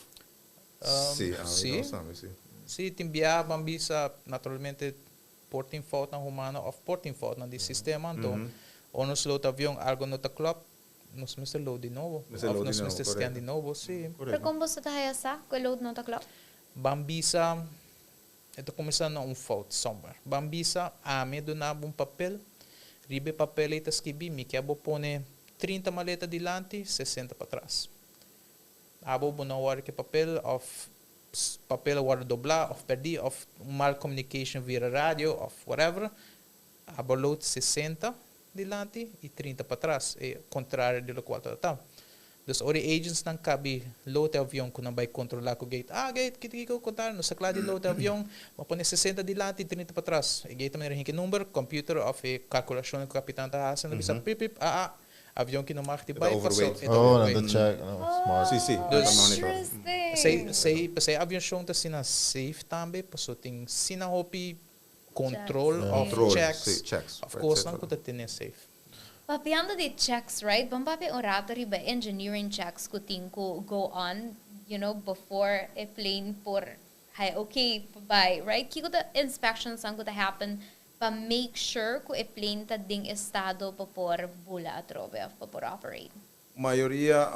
Sim, sim. sim. Sim, tem biabang bisa naturalmente porting fault ng humano of porting fault ng sistema. Então, ou nos load avião algo no club, nos load de novo. Mas é load Nos de novo, scan de novo, sim. pero como você tá essa, com load não tá claro? Bambisa, ito começando um fault somewhere. Bambisa, ame donava papel, ribe papel ita escrevi, me que abo pone 30 maleta dilante, 60 para trás. Abo não war que papel war doblar, of perdi, of mal communication via rádio, of whatever. Abo load 60 dilante e 30 para trás, é contrário do qual está. Dus ori agents não cabe load avião que não vai controlar o gate. Gate, que contar, no sakla de load avião, mas põe 60 dilante e 30 para trás. E gate também que número, computer, of calculação que o capitão está fazendo, bisa pip, avião que não marca de vai, passou. Check. Smart. Sim. Interesting. Sei avião show está sina safe também, passou tem sina hopi control of checks. Of course, não pode ter safe. Papiando de checks, right? Pampapi oratory ba engineering checks kuting ko go on, before a plane por hi okay bye, right? Kiko the inspections ang kuta happen pa make sure ko a plane ta ding estado pa por bula atrobe pa por operate. Maioria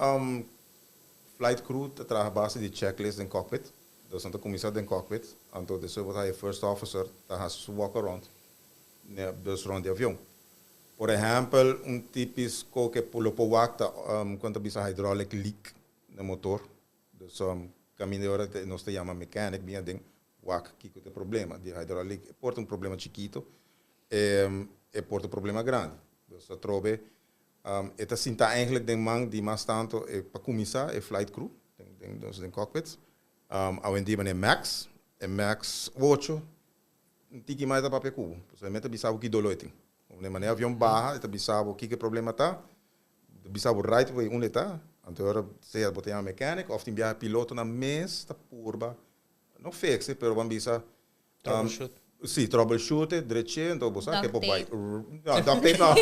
flight crew trabalha base de checklist em cockpit. Dus aan de commissaris in cockpit, aan de so first officer, daar has to walk around, dus rond de avião. Por exemplo, típico que pelo powakta quando bisa hydraulic leak no motor, dus caminhador nós te chama mechanic, bem ding, wak kiko te problema, de hydraulic porta problema chiquito, porta problema grande. Dus dat trobe, eta sinta eigenlijk den man die mas tanto para começar flight crew, dus den cockpit. Awendi man Max 8, tiki mais da papel cubo. Você mete bisabo que doloiting. O mané avião barra, eta bisabo que problema tá. Bisabo right way onde tá. Então se a botar mecânico, of timbia piloto na mês tá purba. Não fixe, pero bambisa Troubleshoot. Sim, troubleshoot, direito, então você que bobai. Não, duct tape não.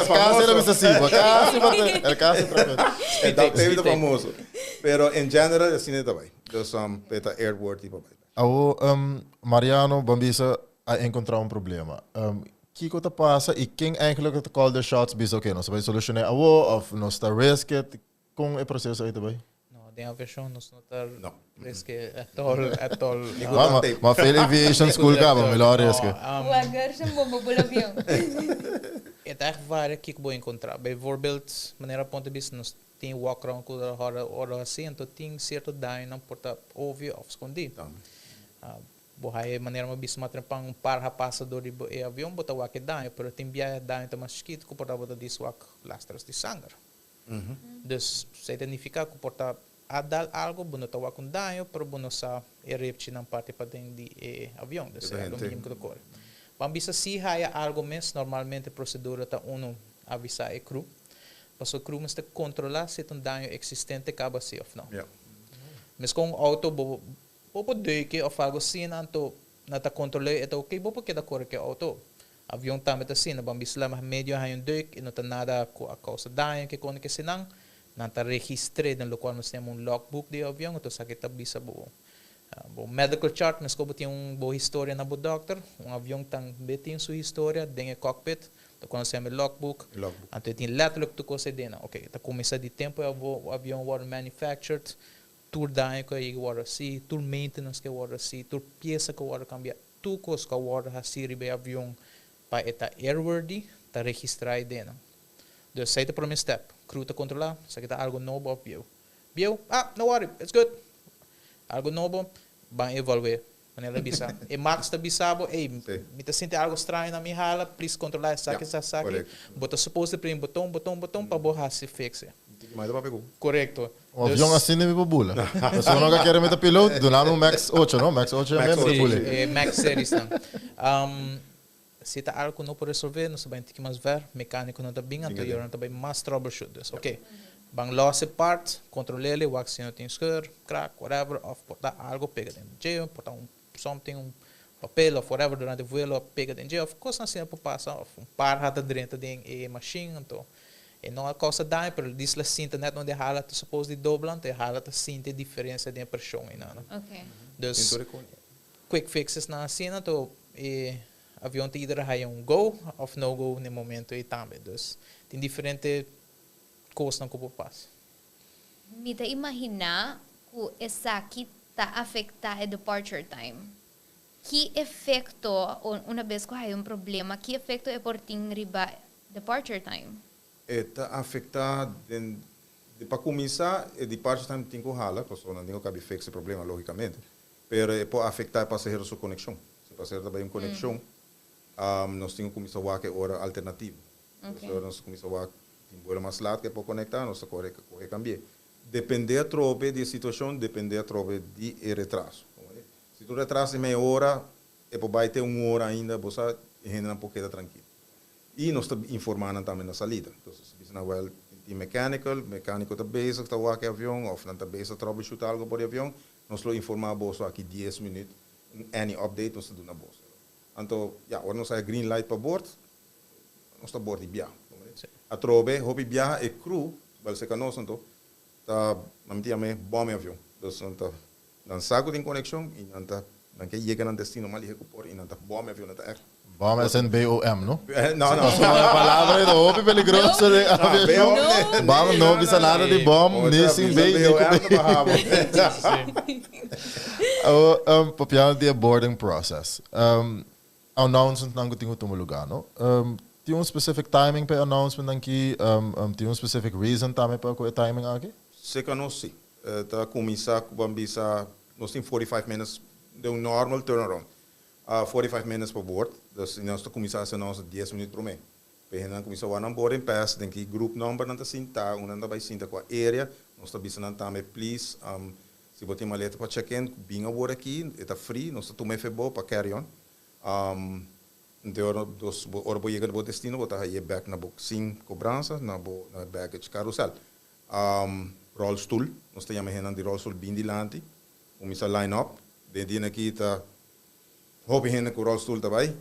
Caso era excessivo, caso É duct tape é famoso. Pero em geral assim é também. Dus peta airworthy bobai. Mariano Bambisa a encontrar problema. Kiko te passa e quem eigenlijk te call the shots bisa okay, nós vai solucionar of nós está risk com o processo aí também. Tem a versão nos notar risque at all. Mas fail aviation school ka ba melhor risque. Wagar siya bumabula avião. É echt waar ik wil encontrar. Bijvoorbeeld, wanneer op de business tem walk around com a hora assim, então tem certo dano não porta óbvio of escondido. Bohai maneira uma bis matrapang par passador de avião bota walk dano, pero tem bia dano tá mais esquito que porta bota dis walk lastras de sangue. Dus se significa que porta a dar algo, bueno, tá com dano, pero bueno sa erupte na parte para dentro de avião, desse alumínio que decore. Bambisa se há algo mais, normalmente a procedura tá avisar a crew, para o crew mas te controlar se tem dano existente acaba se ou não. Mas com auto bobo que ou algo assim, então na tá controlar é ok, bobo que da cor que auto. Avião também tá assim, bambisa lá mas medio há deuk e não tá nada a causa dano que quando que senang nanta registre no qual nós temos logbook de avião, então sa kita bisa bo medical chart, mas como tem boa história na bo doctor, avião tang betin sua história dentro cockpit, então quando nós temos logbook, então tem letra que tu coisa dena, ok, tá começa de tempo o avião was manufactured, tour daí que war assim, tour maintenance que war assim, tour peça que war cambiar, tu coisa que war assim ribe avião para eta airworthy, tá registrar dena. Dus sai the promise step. Crew te controlar, sa kita algo novo of view. No worry, it's good. Algo novo, bang evaluate. Manela bisa. Max ta bisabo, me te sente algo estranho na minha hala, please controlar, saque. Bota supposed to prem botão, para borrar se fixe. Mais dá para pegar. Correcto. O avião assim nem me bobula. Se não quer meter piloto, do nome Max 8, não? Max 8 é mesmo bobula. Max series não. Se está algo que não pode resolver, nós vamos ter que mais ver, mecânico não está bem, então eu não está bem mais troubleshoot. Ok, bang lost part, controle-le, o se não tem skir, crack, whatever, of portar algo, pega dentro de jail, portar something, papel, of whatever, durante o vuelo, pega dentro de jail, of course, assim, por passar, par rata dentro de machine, então, e não é causa dano, pero diz la cinta net não de hala, tu suppose de doblan, te hala, tu cinta a diferença de pressão, Ok. Dus, quick fixes na cena, então, avião te either há go of no go no momento e também. Dus tem diferente coisas que eu passo. Me te imagina que essa aqui tá afectar a departure time. Que efeito, uma vez que há problema, que efeito é por ti riba departure time? Está afectar para começar, o departure time tem que hala, porque não tem que fixar esse problema logicamente, mas pode afetar o passageiro sua conexão. Se o passageiro também conexão, nós temos que começar a usar hora alternativa. Então nós começamos a usar mais lado que para conectar, nós corre cambiar. Depender trope de situação, depender trope de retraso. Se tu retrasa meia hora, vai ter uma hora ainda, você ainda um pouquinho tranquilo. E nós estamos informando também na salida. Então, se você não é mecânico está basic, está o avião, ou não está basic, troubleshoot algo por avião, nós vamos informar você aqui 10 minutos, any update, nós estamos na bolsa. Então, agora nós temos green light para bordo, nós estamos a bordo de viagem. A trobe, hobby viagem é cru, você que nós então, está na minha bom avião. Então, não saco de conexão e não quer chegar no destino, mas ele recupera e não está bom avião, não está BOM é sem BOM, não? Não. A palavra é do hobby peligroso. BOM não bisa nada de BOM, nem sem BOM. Papiano de boarding process. Announcement não tinha como lugar, não? Tem specific timing para announcement aqui? Tem specific reason também para o timing aqui? Se que não sei. Tá começar com bisa, nós temos 45 minutos de normal turnaround. 45 minutos para board. Dus nós estamos começando a nós 10 minutos por mês. Porque nós começamos a boarding pass, tem que group number não está sinta, não vai sinta com a area, nós estamos pensando também please, se você tem maleta para check-in, bem a board aqui, está free, nós estamos tomando para carry on. Então, dos hora para chegar ao destino, você vai ir back na book sem cobrança, na baggage carousel. Rollstool, nós estamos chamando de rollstool bem dilante, começa a line up, dentro aqui está hobby hen com rollstool também.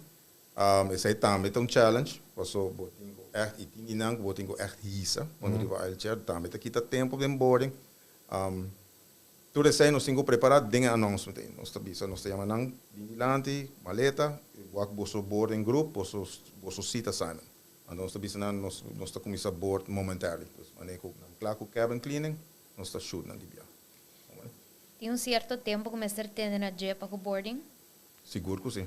Esse aí também é um challenge, porque botinho echt e não botinho echt hisa, quando ele vai chair também aqui está tempo de boarding. Tudo isso aí nós temos preparado dentro announcement, nós estamos chamando vigilante, maleta, walk bosso boarding group, bosso seat assignment. Nós estamos começando a board momentarily, então claro com cabin cleaning, nós estamos shoot na Libia. Tem certo tempo começar a ter na dia para o boarding? Seguro que sim.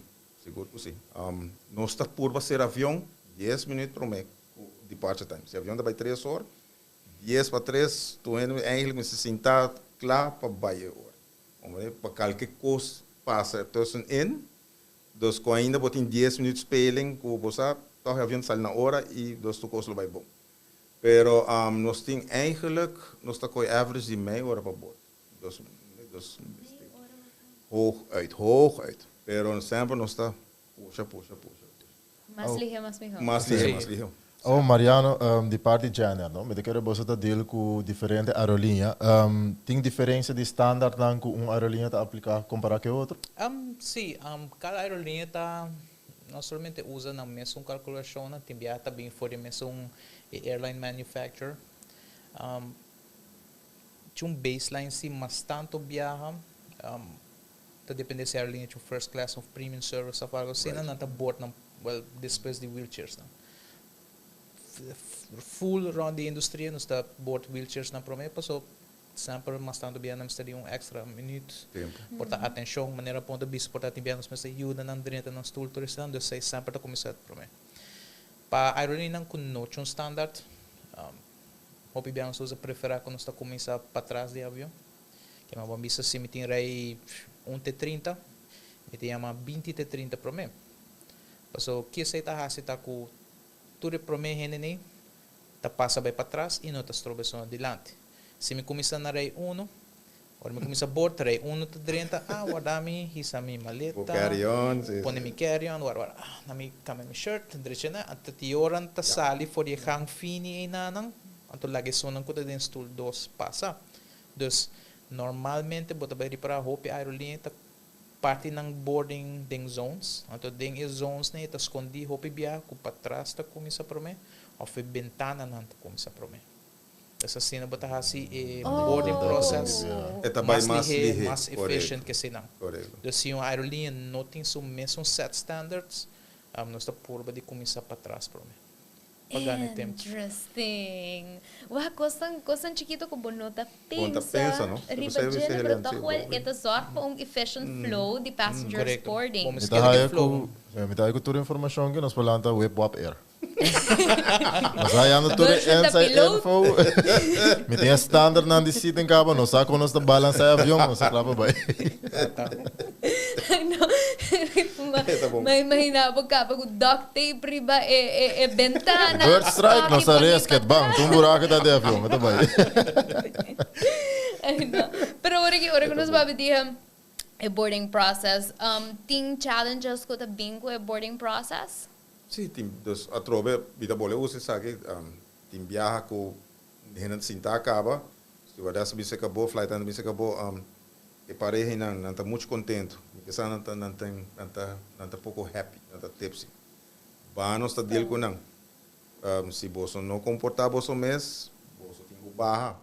Nós estamos por ser avião 10 minutos por mês, departure time. Se o avião vai 3 horas, 10 para 3, tu eigenlijk me sentar klaar para baie hora. Para qualquer coisa passa tussenin, dus com ainda botem 10 minutos spelen, com você, toch o avião sai na hora e dus tu kost vai bom. Pero nós tem eigenlijk, nós está com average de meia hora para board. Dus hoog uit. Pero sempre nós está puxa. Mais ligeiro, mais melhor. Mais ligeiro. Oh, Mariano, de parte de gênero, não? Me quero você tá deal com diferente aerolínea. Tem diferença de standard não com uma aerolínea tá aplicar comparar com outro? Sim, cada aerolínea tá não somente usa na mesma calculação, também também for a mesma airline manufacturer. Tinha baseline sim, mas tanto viaja. Tá depende se a aerolínea tinha first class of premium service of algo assim, não tá board não, depois de wheelchairs não. Full round the industry, nós está board wheelchairs na promessa, passou sempre mas tanto bem não estaria extra minutos. Porta atenção, maneira ponta bis porta também nós mas ajuda na direita na stool turista, então sei sempre tá começar promessa. Para aerolínea com notion standard, hope bem nós usa preferar quando está começar para trás de avião. Que é uma bisa se me tem rei 1T30, me tem uma 20T30 promessa. Passou que sei tá hasita com tudo promessa nem tá passa bem para trás e não tá estrobeção adiante. Se me começa na rei 1, ou me começa a board rei 1 tá 30, guarda-me, hisa mi maleta, põe mi carry-on, guarda, na mi cama mi shirt, direita na, até ti oran tá sali for the hang fini e nanang, anto lagi sonang ko den stool 2 passa. Dus normalmente bota bem para hope aerolínea tá parte ng boarding ding zones. Anto ding is zones na ita escondi hopi biya ku patras ta kumisa prome o fe bentana nan ta kumisa prome. Essa cena bota hasi boarding process mais efficient que sinang. Dus yung aerolínea não tem so mesmo set standards, nós tá purba de kumisa patras prome. pagar no tempo. Interesting. Wah, kosan chiquito ko bonota Bonota pensa. pensa, no? Riba Você dyan, pero relance, takwal, bom. ito sort pa ang efficient flow di passengers Correcto. boarding. Vamos Mita haya ko, mita haya ko tour information que nos palanta web wap air. Mas haya no tour Version da inside piloto. info. Mi tinha standard na seat em cabo, no sa konos da balance sa avião, no sa klapa ba. No, may mahinabog ka pag duct tape riba bentana. Bird strike no sa resket bang, tumbura kita de avião, ito ba. Ay, no. Pero ora ko nos babi diha boarding process. Ting challenges ko ta bingo boarding process. Sim, dus atrobe bita boleh usar sabe tim viaja com henang sinta acaba se o das bisa acabou flight and bisa acabou e pareja não tá muito contento porque sa não tá pouco happy não tá tipsy vamos tá deal com não se você não comportar você mês você tem que barra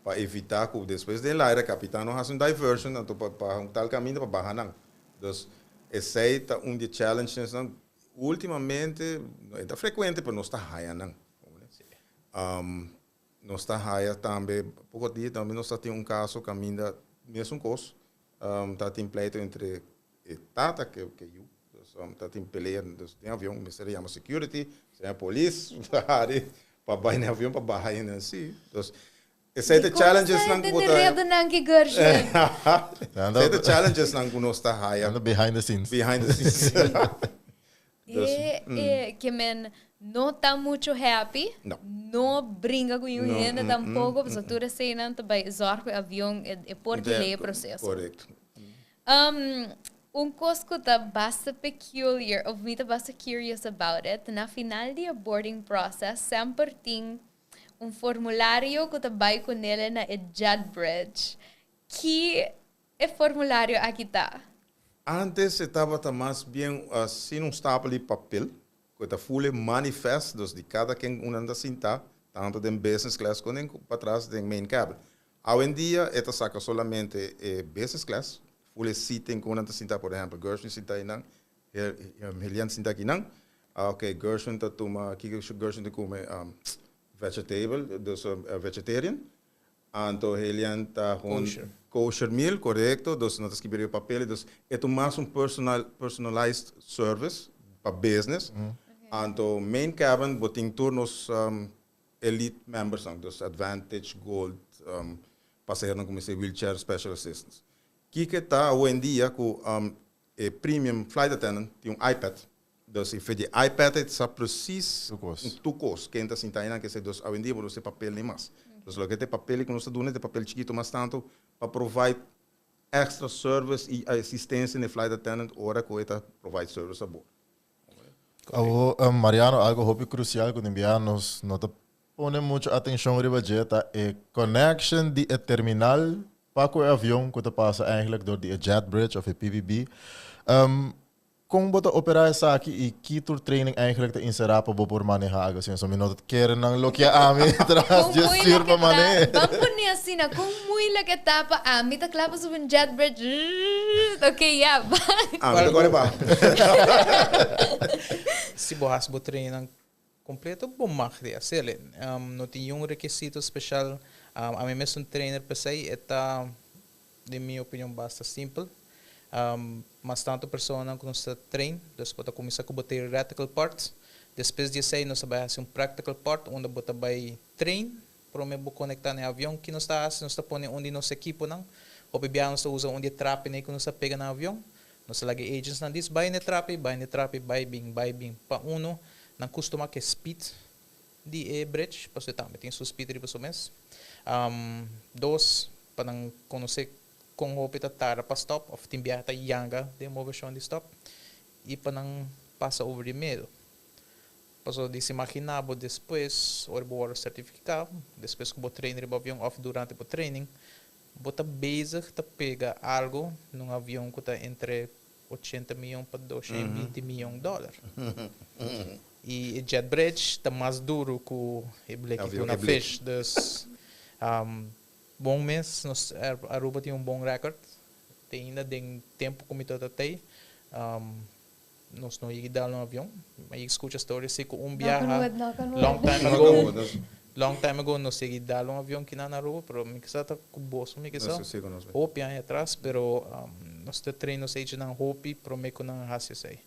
para evitar que depois de lá a capitão não faz diversion então para tal caminho para barra não dus esse é de challenges não ultimamente é frequente para nós estar raia não nós está raia também pouco dia também nós tem caso caminho mesmo coisa tá tem pleito entre tata que eu tá tem peleia tem avião mas seria uma security seria police para baixar no avião para baixar em si então esse é challenges não que botar redo nang ki Gershon. esse é challenges não que nós está raia Behind the scenes. Que men no tá muito happy, no brinca com o gente tampouco, porque tu sei não também zorgo avião e por delay o processo. Correto. Coisa tá basta peculiar, ou me tá basta curious about it, na final do boarding process sempre tem formulário que tá vai com ele na JetBridge. Que formulário aqui tá? Antes estava mais bem assim stapel de papel, que está full manifest, dus de cada quem anda cinta, tanto de business class como para trás de main cabin. Hoje em dia, esta saca solamente business class, full seating com anda cinta, por exemplo, Gershon cinta aí não, Helian cinta aqui não, ok, Gershon tá toma, aqui Gershon tá come vegetable, dus vegetarian. Então, Helian está com kosher meal, correto. Dus, não está escrevendo papel. Dus, é mais personalized service para business. Então, main cabin, boting turnos elite members, dus Advantage, Gold, passageiro como se wheelchair special assistance. Que está hoje em dia com premium flight attendant tem iPad. Dus, se de iPad é só preciso tucos. Quem está sentado que se dus hoje em dia você papel nem mais. Dus lo que tem papel que nós estamos dando é papel chiquito, mas tanto para provide extra service e assistência no flight attendant hora que está provide service a bordo. Mariano, algo hobby crucial que enviamos, não te pone muita atenção riba jeta é connection de terminal para o avião que passa eigenlijk door die JetBridge of PVB. Kung bota opera sa aqui e que tour training eigenlijk te inserar para por manejar algo assim, so minuto quer não lo que a mim traz de sur para manejar. Vamos niya sina kung muy la que tapa ami ta klapa sa JetBridge. Okay, yeah. Agora vai. Se borras bo training completo, bom macria, sele. Não tem requisito especial. A mim mesmo trainer pensei eta de minha opinião basta simples. Mas tanto pessoa que nos treina, depois começa a botar theoretical parts, depois de sair nós vai fazer practical part, onde bota vai trein, para me conectar no avião que nós está põe onde nosso equipo não, ou bebê nós usa onde trape nem que nós pega no avião, nós lagi agents não diz vai ne trape, vai bing, para uno não costuma que speed de bridge, para você também tem sua speed de pessoa mês, dois para não conhecer com roupa tara para stop, ou tem biata yanga de moversion de stop, e para não passar over de medo. Passou de se imaginar, depois, o certificado, depois que o treino de avião, ou durante o training, bota basic, tá pega algo num avião que está entre 80 milhões para 220 milhões de dólares. E o JetBridge está mais duro que o Black Tuna Fish, dos bom mês, a Aruba tem bom recorde. Tem ainda tem tempo como todo tem. nós não ia dar um avião, mas escuta história se com Knock on wood, viaja knock on wood. long time ago nós ia dar um avião que na rua, pero me quisa tá com bolso, me quisa. Hope aí atrás, pero nós te treino sei de não hope, pro me com não raciocínio sei.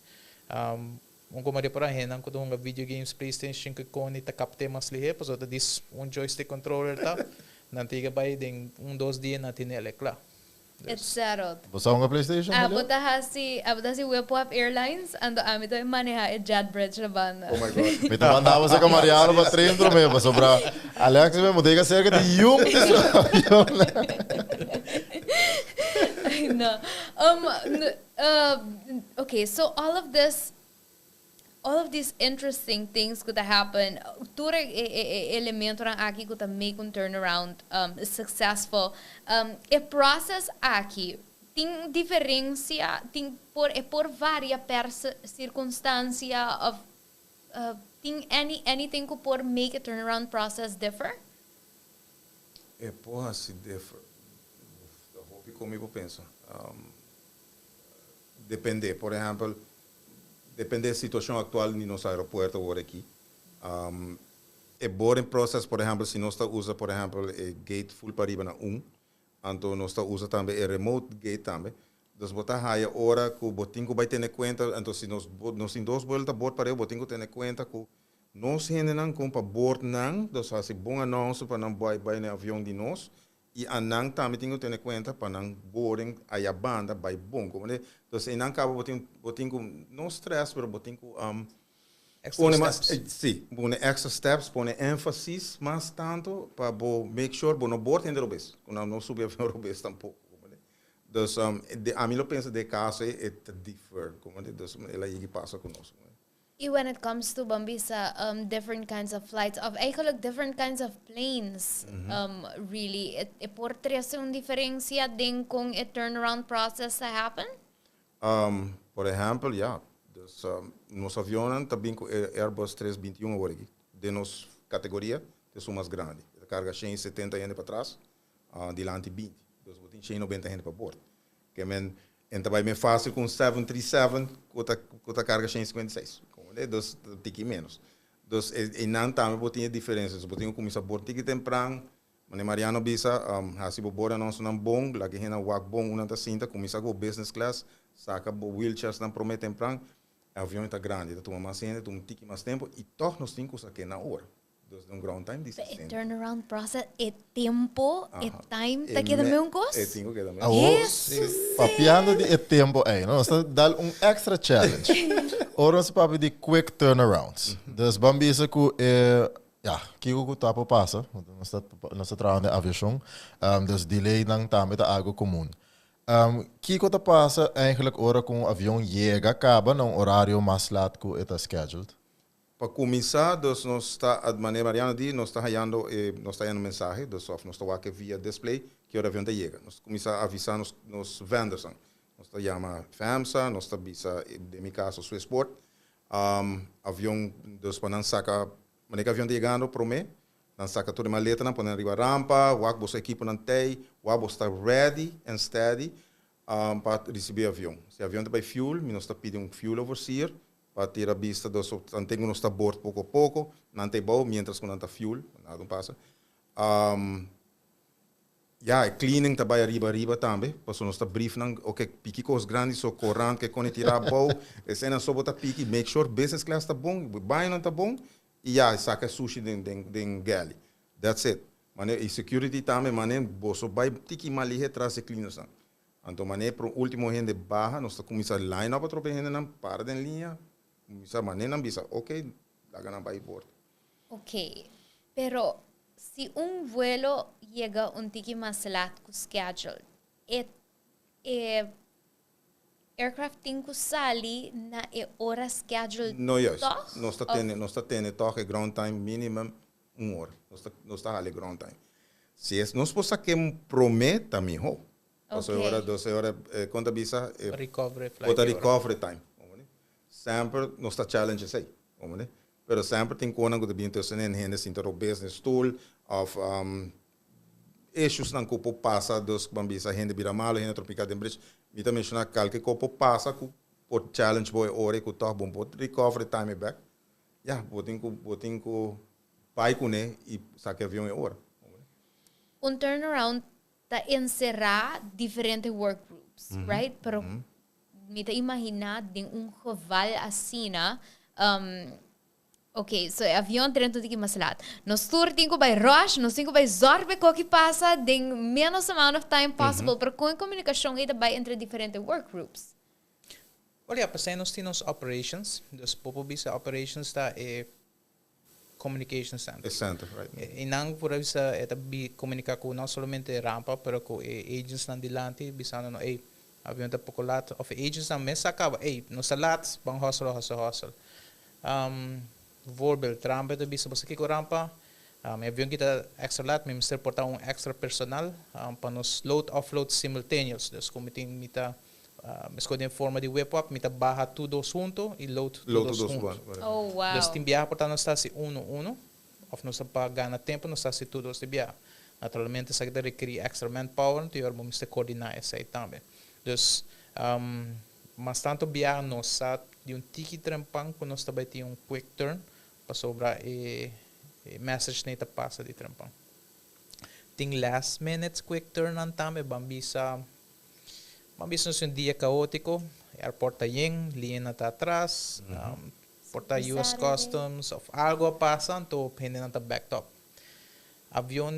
Como de para renan quando um video games PlayStation que com ita capte mas lihe, pois outra diz joystick controller tá, não tiga vai den 2 dias na tinele, claro. It's settled. Você uma PlayStation? Abot si Webwap Airlines, ando amito yung maneha e Jadbridge na banda. Oh my God. Me mandava sa Camariano para treino também, para sobrar. Alex mesmo diga cerca de yung I know. Okay, so all of these interesting things could happen. Tura elemento rang aqui could make un turnaround successful. E process aqui tem diferença, tem por várias circunstâncias of tem anything que por make a turnaround process differ? Porra, se differ. Eu vou comigo penso. Depende, por exemplo, depende da situação atual no nosso aeroporto agora aqui. Boarding process, por exemplo, se nós usa, por exemplo, gate full para riba na então nós usa também remote gate também. Então, botar aí a hora que o botinho vai ter em conta, então se nós em 2 voltas board para o botinho ter em conta que nós não com para board não, então se bom anúncio para não vai no avião de nós. E a não também tem que ter em conta para não boarding aí a banda vai bom, como né? Então se não acaba botinho não stress, mas botinho sim, põe extra steps, põe ênfasis mais tanto para make sure que não board ainda robês, não subir avião robês tampouco, como né? Então a mim eu penso de caso é differ, como né? Então ela aí passa conosco. And when it comes to Bambisa, different kinds of flights, eigenlijk different kinds of planes, really, por tres una diferencia den con a turnaround process to happen? Por exemplo, ja, dus nos aviões também com Airbus 321 agora aqui, de nos categoria, que são mais grande, a carga 170 gente para trás, delante 20, dus botin 190 gente para bordo, que men então vai me fácil com 737 com a carga 156. Dus tiki menos. Dus e não também botinha diferenças. Botinha começa a bord tiki temprano. Mas Mariano bisa hasi bo bora não são bom, lá que hena wak bom uma da cinta começa com business class, saca bo wheelchairs não promete temprano. O avião está grande, tá toma mais cena, toma tiki mais tempo e todos nós temos aqui na hora. Dus um ground time disso. Turnaround process é tempo, é time, tá que também um gosto? É tempo que também. Papiando de tempo aí, não? Nós dá extra challenge. Ora nós papi de quick turnarounds. Dus bambisa ku kiko ku tapo passa, nós trabalhando de aviação, dus delay nang tame ta algo comum. Kiko ta passa eigenlijk ora com o avião chega acaba num horário mais lato que está scheduled. Para começar, nós está a maneira Mariana diz, nós está ganhando mensagem, nós está aqui via display que o avião chega. Nós começa a avisar nos vendors, nós está chama FAMSA, nós está avisa de meu caso Swissport, avião dos para não sacar, maneira avião chegando para mim, não saca toda maleta, não põe arriba rampa, o aqui equipe não tem, o aqui está ready and steady para receber avião. Se o avião tem fuel, nós está pedindo fuel overseer. Para ter a vista dos antigos nos está bordo pouco a pouco, não tem bom, mientras que não está fuel, nada passa. Cleaning também arriba também, porque nós está brief não, ok, pique com os grandes, so corrente que quando tirar bom, esse não só botar pique, make sure business class está bom, banho não está bom, e saca sushi den galley. That's it. Mané e security também, mané, boso vai pique mali atrás de cleaners. Então mané para o último gente barra, nós está começando line up a tropa gente não para de linha. Bisa maneira bisa, ok, laga na vai bordo. Ok, pero si un vuelo llega un tiki más lat que schedule, aircraft tem que sair na hora schedule. No, yes. Nós está tendo toque ground time minimum 1 hora. Nós está ali ground time. Se nós possa que prometa melhor. Okay. 12 horas, quando bisa recovery flight. Outra recovery time. Sempre nós está challenge aí, né? Pero sempre tem coisa que também tem sendo gente assim ter o business tool of issues não que passa dos bambis a gente vira mal, gente tropical de bridge. Me também mencionar que copo passa com por challenge boy ore ku toch bom pot recovery time back. Ja, botin ku pai ku ne e saque avião é hora. Turnaround tá encerrar diferentes work groups, right? Pero me tá imaginar de geval assim, ok, so avião dentro de que mais lá. Nós turtinho vai rush, nós tinha vai zorbe o que passa de menos amount of time possible, pero com a comunicação aí vai entre diferentes work groups. Olha, para nós temos operations, dus popo bisa operations está communication center. É center, right? E não por isso é também comunicar com não somente rampa, pero com agents na dilante, bisa no avião tá pouco lato, of agents na mesa acaba, no salat, bang hustle. Voorbeeld, rampa tá bisa você que rampa, avião kita extra lat, me mister portar extra personal, para nos load offload simultaneous, dus como tem mita escolher em forma de web-up, mita barra tudo junto e load tudo junto. Oh, wow. Dus tem viajar, portanto, nós está se uno, ou nós para ganhar tempo, nós está se tudo se viajar. Naturalmente, se você requer extra manpower, então eu vou coordenar isso aí também. Dus, mas tanto viajar, nós está de ticket trampang, quando nós também tem quick turn, para sobrar message neta passa de trampang. Tem last minute quick turn também, bambisa. Mabis no un dia caótico, airport tayeng, linha está atrás, porta US Customs, of algo passa, então hindi na backed up. Avião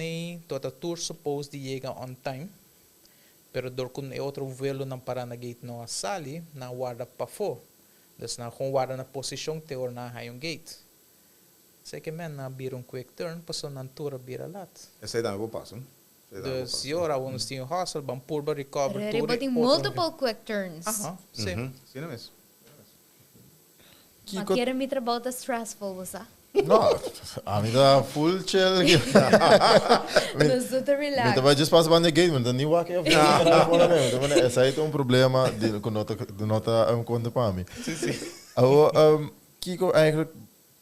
toda tour supposed de chegar on time, pero dor kun outro vuelo não para na gate no sali, na guarda pa fo. Dus na kung guarda na position teor na hayong gate. Sei que men na bir quick turn, paso na tour bira lat. Esse aí dá vou passar. Dus jora ons tinha hustle, bam purba recover Pero tem multiple quick turns. Sim. Sim mesmo. Mas quero me trabalhar tá stressful, você? No, a mim tá full chill. Mas tudo relax. Então vai just passar para gate, mas nem walk up. Essa aí tem problema de nota conta para mim. Sim. Agora, Kiko eigenlijk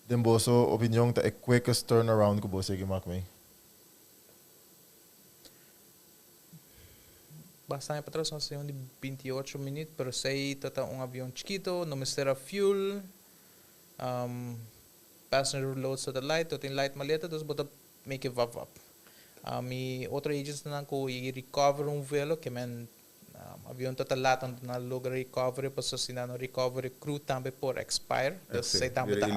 den boso opinião tá é quickest turnaround que você que maak mee. Bastante para trás, nós de 28 minutos, pero sei tata avião chiquito, não mistura fuel, passenger load sa light, tem light maleta, dus bota make it up. Mi outro agents na ko i-recover vuelo, que men avião tata latang na lugar recovery, paso sinano recovery crew tambe por expire, dus sei tambe ta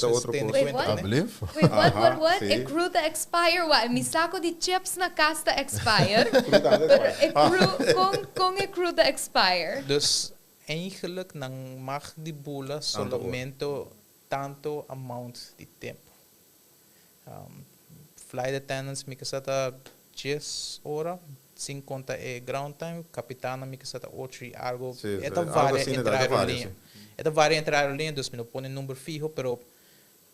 outro Wait, what? Believe? Wait, what? E crew ta expire, wa? Mi sako di chips na casta expire. Pero e crew, kung e crew ta expire. Dus eigenlijk nang mag die bula solamente tanto amount de tempo. Flight attendants mi kasata 10 horas, 50 é ground time, capitana mi kasata 8 algo. Esta varia entre aerolínea. Esta varia entre aerolínea, dus mi no pone número fijo, pero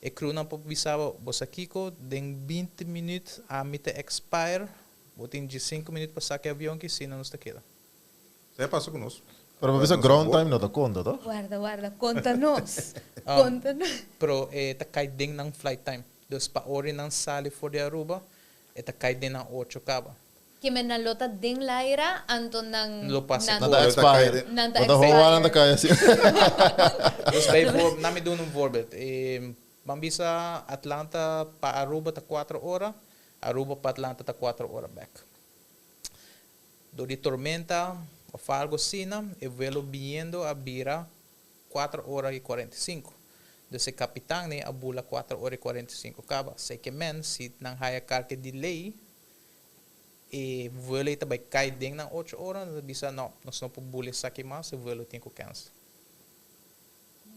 e crew não bisava você Kiko, den 20 minutos a mita expire, botin de 5 minutos para sacar avião que senão não está queda. Você passou conosco. Pero mabisa ground time não tá conta, tá? Guarda, conta-nos. Pero ta cai ding ng flight time. Dus pa ori ng sali for de Aruba, ta cai din ng 8 kaba. Que me nalota ding laira anto nang Lo pasa. Nada expire. Nanta Nada huwa nanda kaya siya. Dus bij nami doen een voorbeeld. Mambisa Atlanta pa Aruba ta 4 horas, Aruba pa Atlanta ta 4 horas back. Do di tormenta o algo sina, e vuelo viendo a Bira 4 horas y 45. Dus el capitán ne abula 4 horas y 45 kaba. Sei que men, si nang haya karke delay, e vuelo ita bay kay ding ng 8 horas, bisa no, nos no po buli sa mas, e vuelo tinko cancel.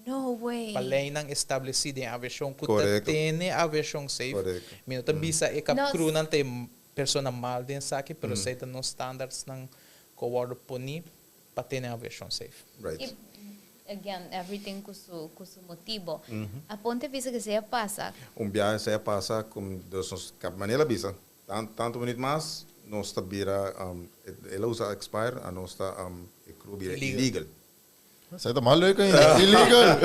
No way. Palay nang establecido em aviação que Correcto. tem aviação safe. Correcto. Minuto bisa e cap Nos- crew não tem persona mal din sa aqui, pero sei nos standards ng co-order poni para ter aviação safe. Right. E, again, everything com su motivo. A ponte visa que se passa. Viagem se passa com dos maneira bisa. Tanto bonito mais, nós está bira ela usa expire, a nós está crew bira illegal. Você tá mal leuk ainda. Illegal.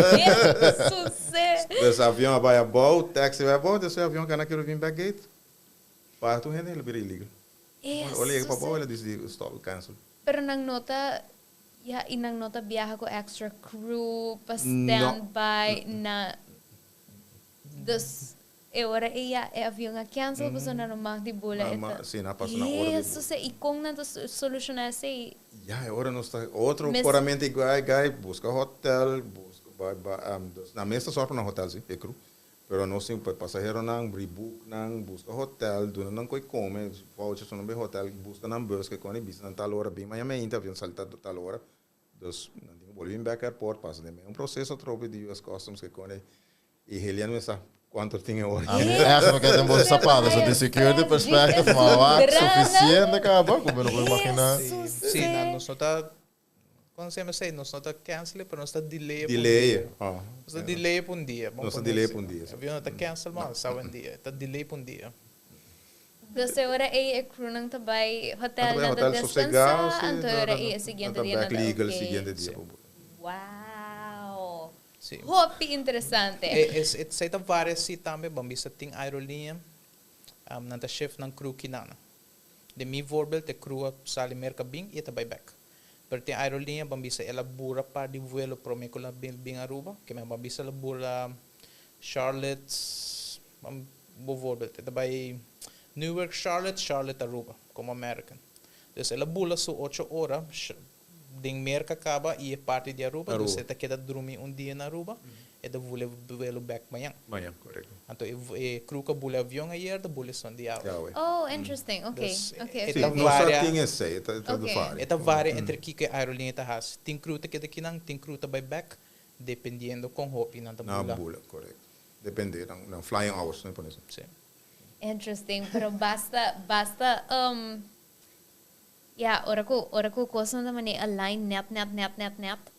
Sucesso! Dus avião vai a bol, taxi vai a bol, dus avião que naquele vir back gate. Para tu rende ele bira illegal. Olha aí para bol, ele diz stop cancel. Pero nang nota, Ya, inang nota biyahe ko extra crew, pa standby na dos ora iya avião a cancel pa na nomang di bula ito. Sim, na passa na hora. Isso se ikong na to solucionar se Ja, agora nós está outro paramento igual, busca hotel, na mesa só para no hotel sim, é cru. Pero nós sim para passageiro não rebook não busca hotel, do não coi come, voucher só não bem hotel, busca na bus que quando bisa na tal hora bem, mas a gente avião saltar do tal hora. Dus não tem volvim back airport passa de um processo trope de US Customs que quando e Heliano essa quanto tinha hora. Essa não quer ter bolsa sapatos, de security perspective, mas suficiente acaba, como não vou imaginar. Sim, nós não está, quando você me sei, nós não está cancel, mas nós está delay. Delay. Nós está delay por dia. Nós está delay por dia. O avião está cancel, mas está um dia, está delay por dia. Dus ora é crew nang tabay hotel na hotel descansar, anto ora é seguinte dia na legal seguinte dia. Wow. Sim. Hopi interessante. Sei tá várias sim também, bambisa tem aerolinha, nanta chef ng crew kinana. De mi voorbeeld de crew sali merka bing e tabay back. Pero tem aerolinha bambisa elabora par di vuelo pro me con la bing Aruba, que me bambisa elabora Charlotte, bo voorbeeld tabay Newark, Charlotte, Aruba, como American. Dus ela bula su 8 horas, ding merka acaba e parte de Aruba, dus ela queda dormir dia na Aruba, e da vuelo back manhã. Manhã, correto. Então, crew ka bula avião ayer, da bula son dia. Oh, interesting. Okay. Okay. Sim, não só tem esse, é do fare. Eta varia entre que aerolinha ta has. Tem crew ta queda kinang, tem crew ta by back, dependendo com hopi na bula. Na bula, correto. Depende, não flying hours, não é por isso. Sim. Interesting, pero basta ora ko cosa naman align net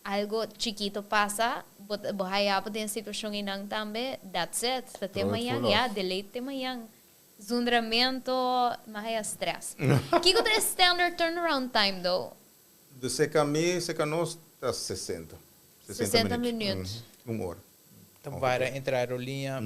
algo chiquito pasa, bahaya pa din sitwasyon inang tambe, that's it. Pati mayang, delay te mayang. Zundramento, mahaya stress. Kiko te standard turnaround time though? De seca nós está 60 minutos. Uma hora. Então varia entre aerolinha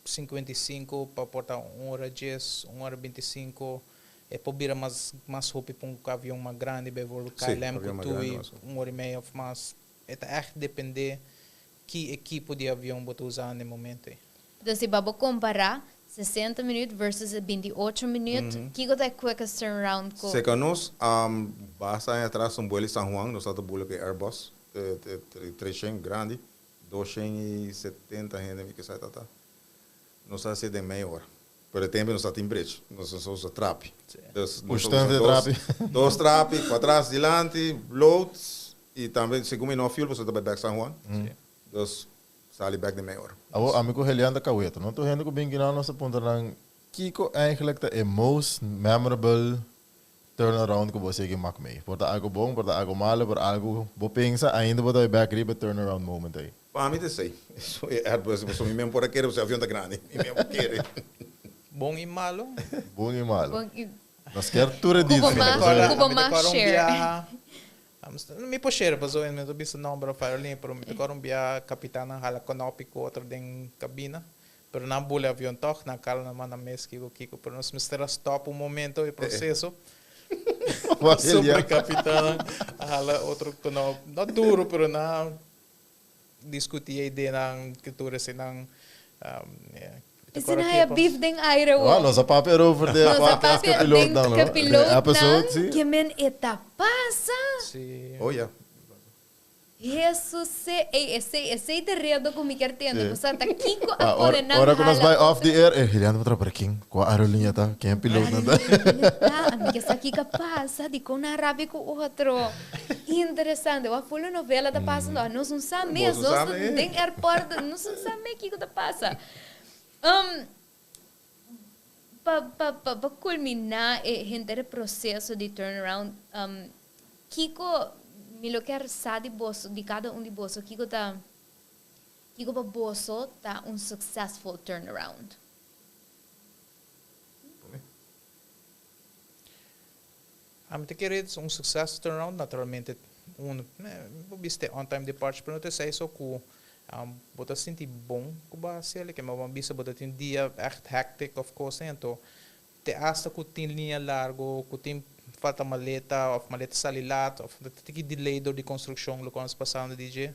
55 para portar 1 hora 10, 1 hora 25. É para vir mais roupa para um avião mais grande, para voo KLM, Kutui, 1 hora e meia, mas é echt depender que equipe de avião você usar no momento. Então se vamos comparar 60 minutos versus 28 minutos, que é quickest turnaround ko? Seca nós, basta atrás vuelo San Juan, nós estamos voando com Airbus, 300 grande, 270 gente que sai tá. Nós estamos de meia hora. Por tempo nós estamos em bridge, nós usamos trap. Bastante trap. 2 trap, para trás, diante, loads, e também, segundo no fuel, você está back San Juan. Então, sali back de meia hora. Amigo Helianda Kaweta, não estou vendo que bem que não nossa ponta lang, Kiko eigenlijk de most memorable turnaround que você que maak mee. Wordt algo bom, wordt algo malo, wordt algo bopingsa, ainda wordt hij back riba turnaround moment aí. Para mim, sei. Isso é Airbus, você me mesmo por aqui, você avião tá grande, me mesmo quer. Bom e malo. Bom e malo. Nós quer tudo disso. Kubo ma share. Me po share pa so en me bisa number of airline pero me tocaron via kapitana hala konopico outro den cabina. Pero na bula avião toch na kala naman na mes kiko pero nos mistera stop momento e processo. Sobre capitana hala outro kono not duro pero na discutir a ideia ng cultura sinang Isinaya beef ding aire wo. Nós a papo era over de podcast kapilot na no. Episode sim. Que men eta pasa. Sí. Oh yeah. Jesus esse de redo com me quer tendo, você tá Kiko a condenar. Ora quando nós vai off the air, Helianda para para quem? Com a aerolinha tá? Quem é piloto nada? Amiga, essa Kika passa de com na rabi com outro. Interessante, a full novela tá passando, nós não sabemos, nós tem airport, nós não sabemos Kiko tá passa. Para culminar o processo de turnaround, Kiko me lo quer sabe bolso de cada de bolso Kiko para bolso tá successful turnaround. Te querer successful turnaround naturalmente viste on time departure pero te sei so ku bota senti bom ku ba sele que mas bisa bota tem dia echt hectic of course então te hasta ku tin linha largo ku tin falta maleta, ou maleta salilat, ou tiki delay door de construção, lo quando passando DJ.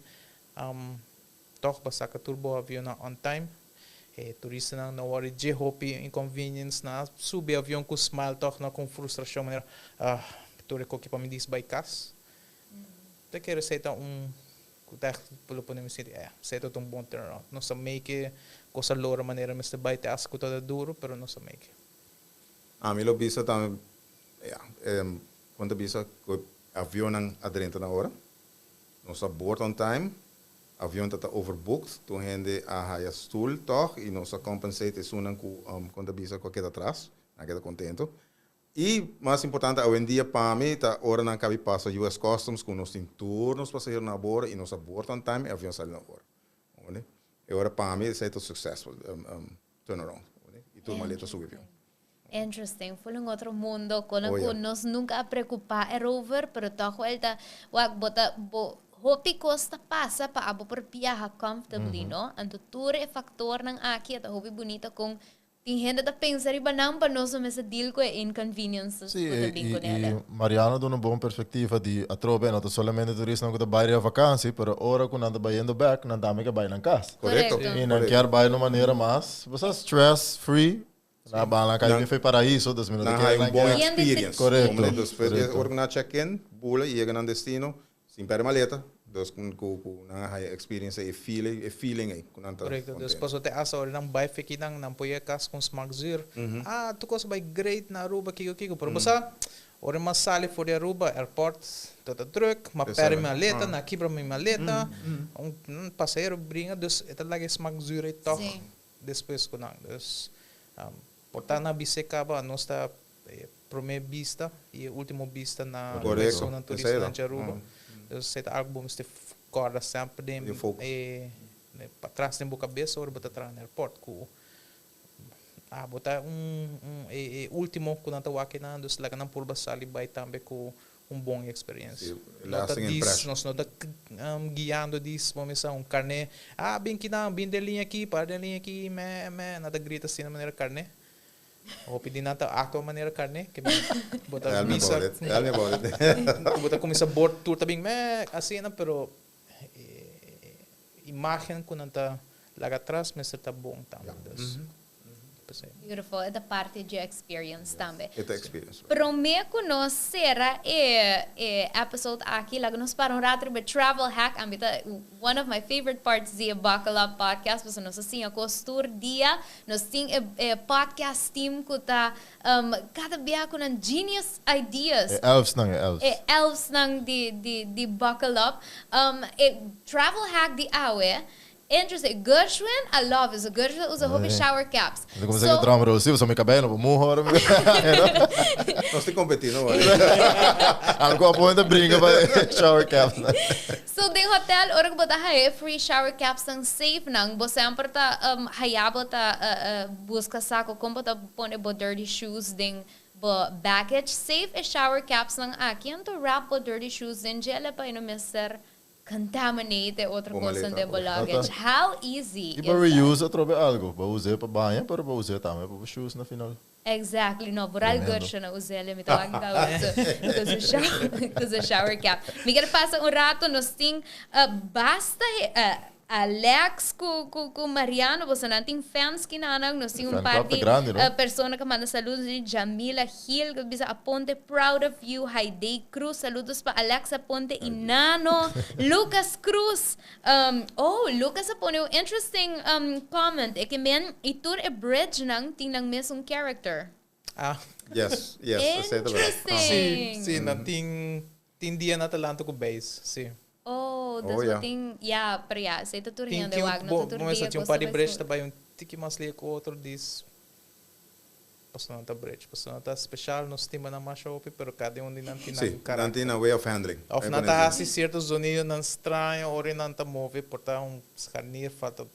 Toch basta ka turbo avião na on time. Turista na não worry, je hopi inconvenience na subi avião com smile toch na com frustração maneira. Tore ko que para me diz by cas. Te quero receita pelo podemos dizer, receita um bom turnaround. Não se make coisa loura maneira mas te by te asco toda duro, pero não se make. Mi lo bisa também, quando bisa o avião não adrenta na hora, não se board on time, avião está overbooked, tu rende a haia stoel toch, e não se compensate sunan quando bisa qualquer atrás, não queda contento. E mais importante, hoje em dia para mim, tá hora não cabe passa US Customs com nós tem turnos passageiros na borda e nós board on time, e avião sai na hora. E agora para mim, isso é todo successful turnaround, e tudo maleta sube avião. Interesting. Foi um outro mundo. Quando nós nunca preocupar over, pero toch wel ta wag bota hopi costa passa para abo por viajar comfortably, no? Anto tour é factor ng aqui ata hopi bonita kung tinhenda ta pensar iba não para nós mas deal com inconveniences. Sim, e Mariano dá uma boa perspectiva de atrobe, não solamente turista não que vai a vacança, pero ora quando anda baindo back, não dá mega baile na casa. Correto. E não quer baile de maneira mais, você stress free. Na bala que foi paraíso, 2 minutos. Na um bom experience. Correto. Depois de organizar check-in, bula e chega no destino, sem perder maleta, dos com na experience e feeling aí, com anta. Correto. Depois até asa ora nang buy fiki nang poia kas com smart zir. Tu coisa vai great na Aruba kiko. Pero basta ora mas sali for de Aruba airport, tota truck, ma per maleta, na quebra minha maleta, passageiro brinca, dus eta lagi smart zir aí toch. Depois com nang, dus portanto, na Bicecaba, nós está primeira vista e última vista na zona turista de Aruba. Então, você está algo bom, você corda sempre para trás tem boa cabeça, ou botar atrás no aeroporto. Botar último quando está aqui na, dos laga na pulba sali vai também com bom experiência. Nós não está guiando disso, vamos dizer, carne. Bem que não, bem de linha aqui, para de linha aqui, nada grita assim na maneira carne. Ou pedir nada a tua maneira carne, que botar missa, botar como essa board tour também, assim, não, pero imagem quando está lá atrás, mas está bom também. Beautiful. É da parte de experience também. É da experience. Pero me conhecer episode aqui, lá nós para rato de travel hack, ambita one of my favorite parts de Buckle Up podcast, porque nós assim a costur dia, nós tem podcast team que tá cada dia com genius ideas. Elves nang de Buckle Up. Travel hack de awe. Interesting. Gershwin, I love it. So Gershwin usa hobby shower caps. Eu comecei a drama rosi, você me cabelo, vou morrer. Nós te competindo, algo a ponta brinca para shower caps. So ding hotel, ora que botar free shower caps ang safe nang, bo sempre ta hayabo ta busca saco como ta pone bo dirty shoes ding bo baggage safe e shower caps nang aqui anto wrap bo dirty shoes din jela pa ino mister contaminate outra coisa de luggage. How easy is that? E reuse trobe algo. Para usar para banho, para usar também para shoes na final. Exactly. No, boral Gershwin na usar ele me tawag ka usa shower cap. Me quer passa rato nos ting basta Alex com Mariano, você não tem fans que não, nós temos parte pessoa que manda saludos de Jamila Hill, que diz Aponte, proud of you, Heidi Cruz, saludos para Alex Aponte e Nano, Lucas Cruz, Lucas Aponte, interesting comment, é que men, itur e bridge nang tinang mesmo character. Yes, interesting. Sim, não tem dia na talento com base, sim. Pero sei tu turhando de wag na tu turhia. Mas tinha pari brecha também tiki mas li com outro diz. Passando ta brecha, passando ta special no estima na mashopi, pero cada um não tem cara. Não tem na way of handling. Of na ta assim certos zonios não estranho, ori não ta move, porta scanner falta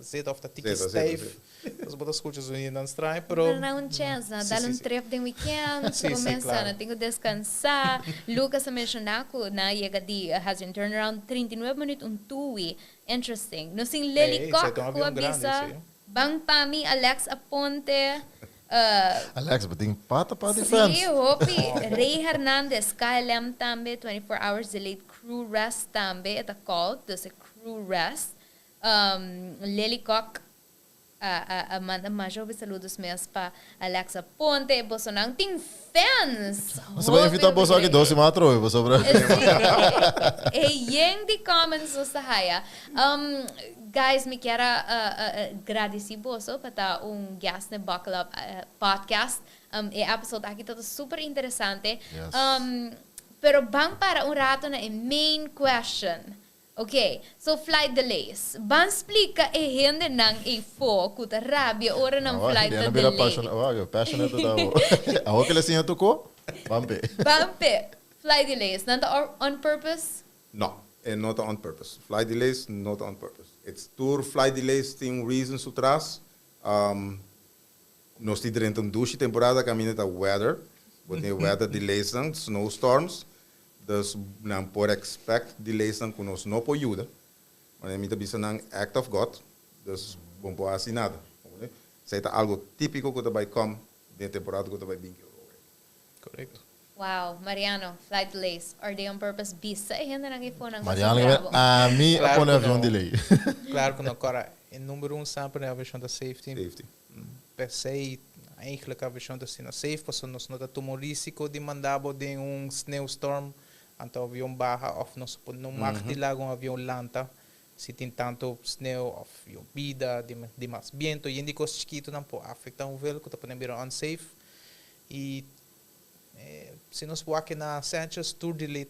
zeta of ta tiki safe. As botas escutas zonios não estranho, pero não chance, dá trip de weekend, começa, não tenho descansar. Lucas mencionou que na chega de has in turnaround 39 minutos tuwi. Interesting. No sing Lily Cock, ko abisa. Bang Pami, Alex Aponte, Alex, beting pata Sim, fans. hopi. Ray Hernandez, KLM também, 24 hours delayed crew rest também, ita called, dus a crew rest. Lily Cock, manda mais saludos mesmo para Alexa Ponte, Bolsonaro, tem fans! Você vai invitar você aqui doce matro, eu vou sobrar. E yang di comments sa sahaya. Guys, me quero agradecer você para guest no Buckle Up podcast. E episode aqui todo super interessante. Yes. Pero bang para rato na main question. Okay, so flight delays. Ban explica gente nang ifo kuta rabia ora ng flight delay. Passionate daw. Ako kila siya tuko? Bampe. Flight delays. Nanta on purpose? No, and not on purpose. Flight delays, not on purpose. It's tour flight delays tem reasons atrás. Nós temos um douche temporada caminho da weather, but the weather delays não, snowstorms. Dus não pode expect delays não que nós não pode ajudar. Mas é muito bisa não act of God. Dus bom pode assim nada. Isso é algo típico que vai come de temporada que vai vir. Correcto. Wow, Mariano, flight delays. Are they on purpose? Bisa gente nang ifo nang Mariano, a mim Claro apone que avião não. delay. Claro que não, cara. Em número 1 sempre é a versão da safety. Safety. Per se, eigenlijk a versão da cena safe, porque nós não tomamos risco de mandar de snowstorm, então o avião barra, ou não mag de lá avião lanta, se tem tanto snow, ou vida, de mais viento, e indicos chiquito não pode afetar o velo, que está podendo virar unsafe. E se nós aqui na Sanchez, tour delay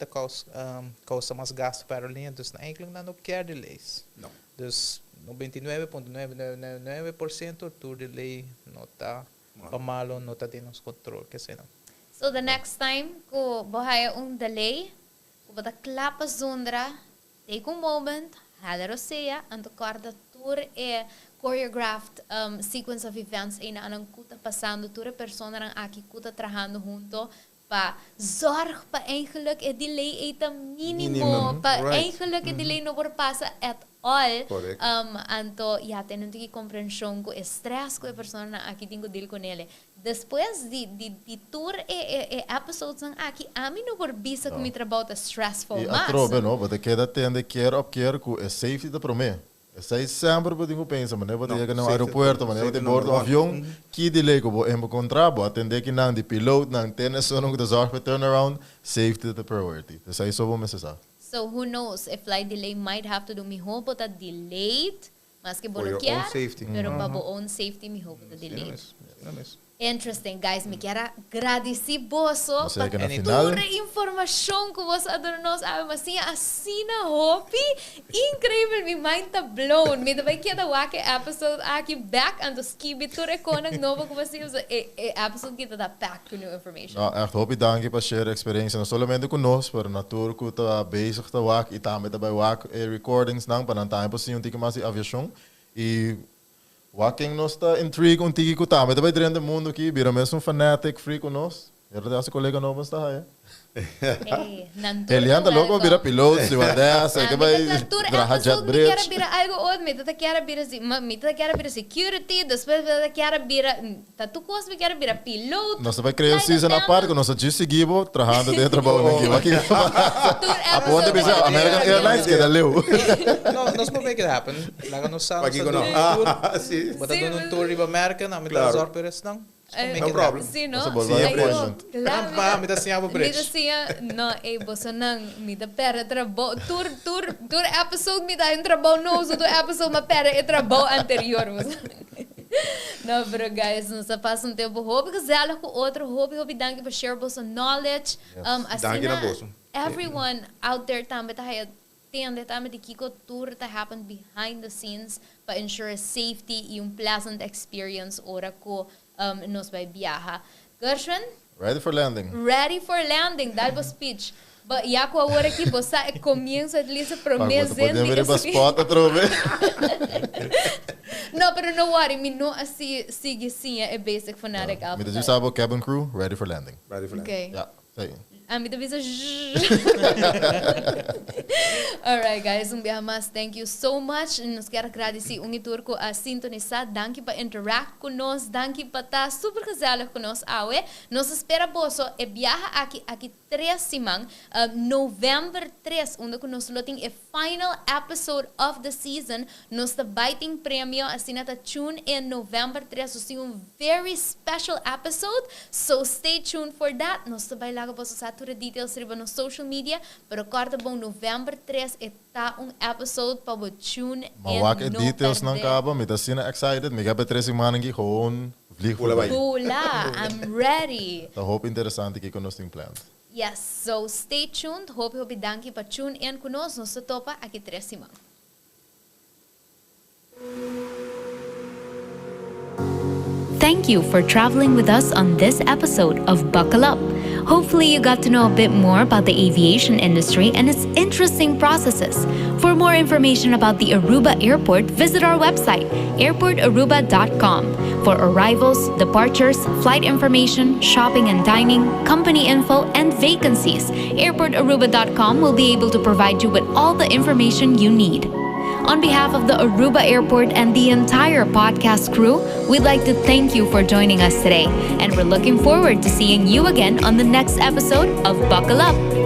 causa mais gasto para a linha, então eigenlijk não quer delays. Não. Dus 99.999% tour delay não está pamalo, não está tendo controle, que sei não. So the next time ko bahaya delay, ko bata klapa zondra, take a moment, hadaro seya, anto quarta tour choreographed sequence of events na anang kuta passando, tour persona nang aki kuta trabajando junto, pa zorg pa eigenlijk delay eta minimum, pa right. eigenlijk delay no pasa at all. Correct. Anto ya tenen que compreensão com estresse com a pessoa na aqui tenho deal com ele. Depois de tour episodes aqui a mim não por bisa com mi trabalho stressful E mas. a trobe, não, porque queda tende keer op keer ku é safety da prome. Essa é sempre o que eu penso, mas não pode chegar no aeroporto, mas não pode boardar um avião, que delay que eu vou encontrar, vou atender que não de piloto, não tem só não que zorg para turnaround, safety the priority. Isso aí só vou mencionar. So who knows if flight delay might have to do mi hope that delayed, mas que For your bloquear, own safety. pero para bo own safety mi hope that delayed. Yes. Interesting, guys. Me quero agradecer você Você que na por final. toda a informação que você adornou. Mas assim na hopi, incrível. Me mind tá blown. Me também quero que episode aqui back and skip toda a coisa nova que você usa. Episode que tá packed with new information. Nou, echt hoop je dank para share experiência, não somente conosco, mas natuurlijk que está bezig te waak, e também tá waak recordings não, para não tempo sim um tique mais aviação e Waking nos está intrigue um tique que tá, mas também dentro do mundo aqui, vira mesmo fanatic free conosco. Era dessa colega nova está aí. Ele anda logo vira piloto, se vai dessa, que vai trabalhar jet bridge. Quero virar algo outro, me quero virar security, depois me quero virar, tu coisa me quero virar piloto. Nós vai criar season à parte, nós já seguimos trabalhando dentro do trabalho aqui. A ponta bisa American Airlines que dá leu. Não, nós podemos make it happen. Lá no sábado, Aqui não. Sim. bota num tour riba American, a me dá Claro. zor por isso não. No problem. Sim, não? Nossa, boa appointment. Claro, me dá assim a Me bridge. dá não, você não me dá pera trabalho, tour episode me dá trabalho novo, do episode me pera trabalho anterior. Não, pero guys, nós passamos tempo hobby, que zela com outro hobby, danke para share bolsa knowledge. Danke na bolsa. Everyone out there também tá tende também de kiko tour tá happen behind the scenes para ensure safety e pleasant experience ora ko nos vai viajar. Gershwin, Ready for landing. ready for landing, dá o speech. But ya ko agora que você comienza a lisa promesa Podemos ver para spot outra vez. No, pero no worry, me no assim sigue sim é basic fanatic Me alphabet. diz sabe cabin crew, ready for landing. Ready for that. Okay. Ja, sei. A mim também Alright, guys, dia mais, thank you so much. Nos quero agradecer turco a sintonizar. Danke para interact conosco, danke para estar super gezellig conosco. Awe, nos espera boso e viaja aqui 3 semanas, November 3, onde nós loting a final episode of the season. Nos está biting premio, assim na tune in November 3, so very special episode. So stay tuned for that. Nos está bailago boso sa toda details riba no social media, pero corta bom November 3 está episode para o tune Maar in. welke details dan kaba? Met dat zin excited. Ik heb het 3 maanden gewoon vlieg voorbij. Pula, I'm ready. Dat hoop interessant ik ons ding plan. Yes, so stay tuned. Hope dankie para tune in conosco. Nos topa aqui 3 semanas. Thank you for traveling with us on this episode of Buckle Up. Hopefully you got to know a bit more about the aviation industry and its interesting processes. For more information about the Aruba Airport, visit our website, airportaruba.com, for arrivals, departures, flight information, shopping and dining, company info, and vacancies. Airportaruba.com will be able to provide you with all the information you need. On behalf of the Aruba Airport and the entire podcast crew, we'd like to thank you for joining us today, and we're looking forward to seeing you again on the next episode of Buckle Up.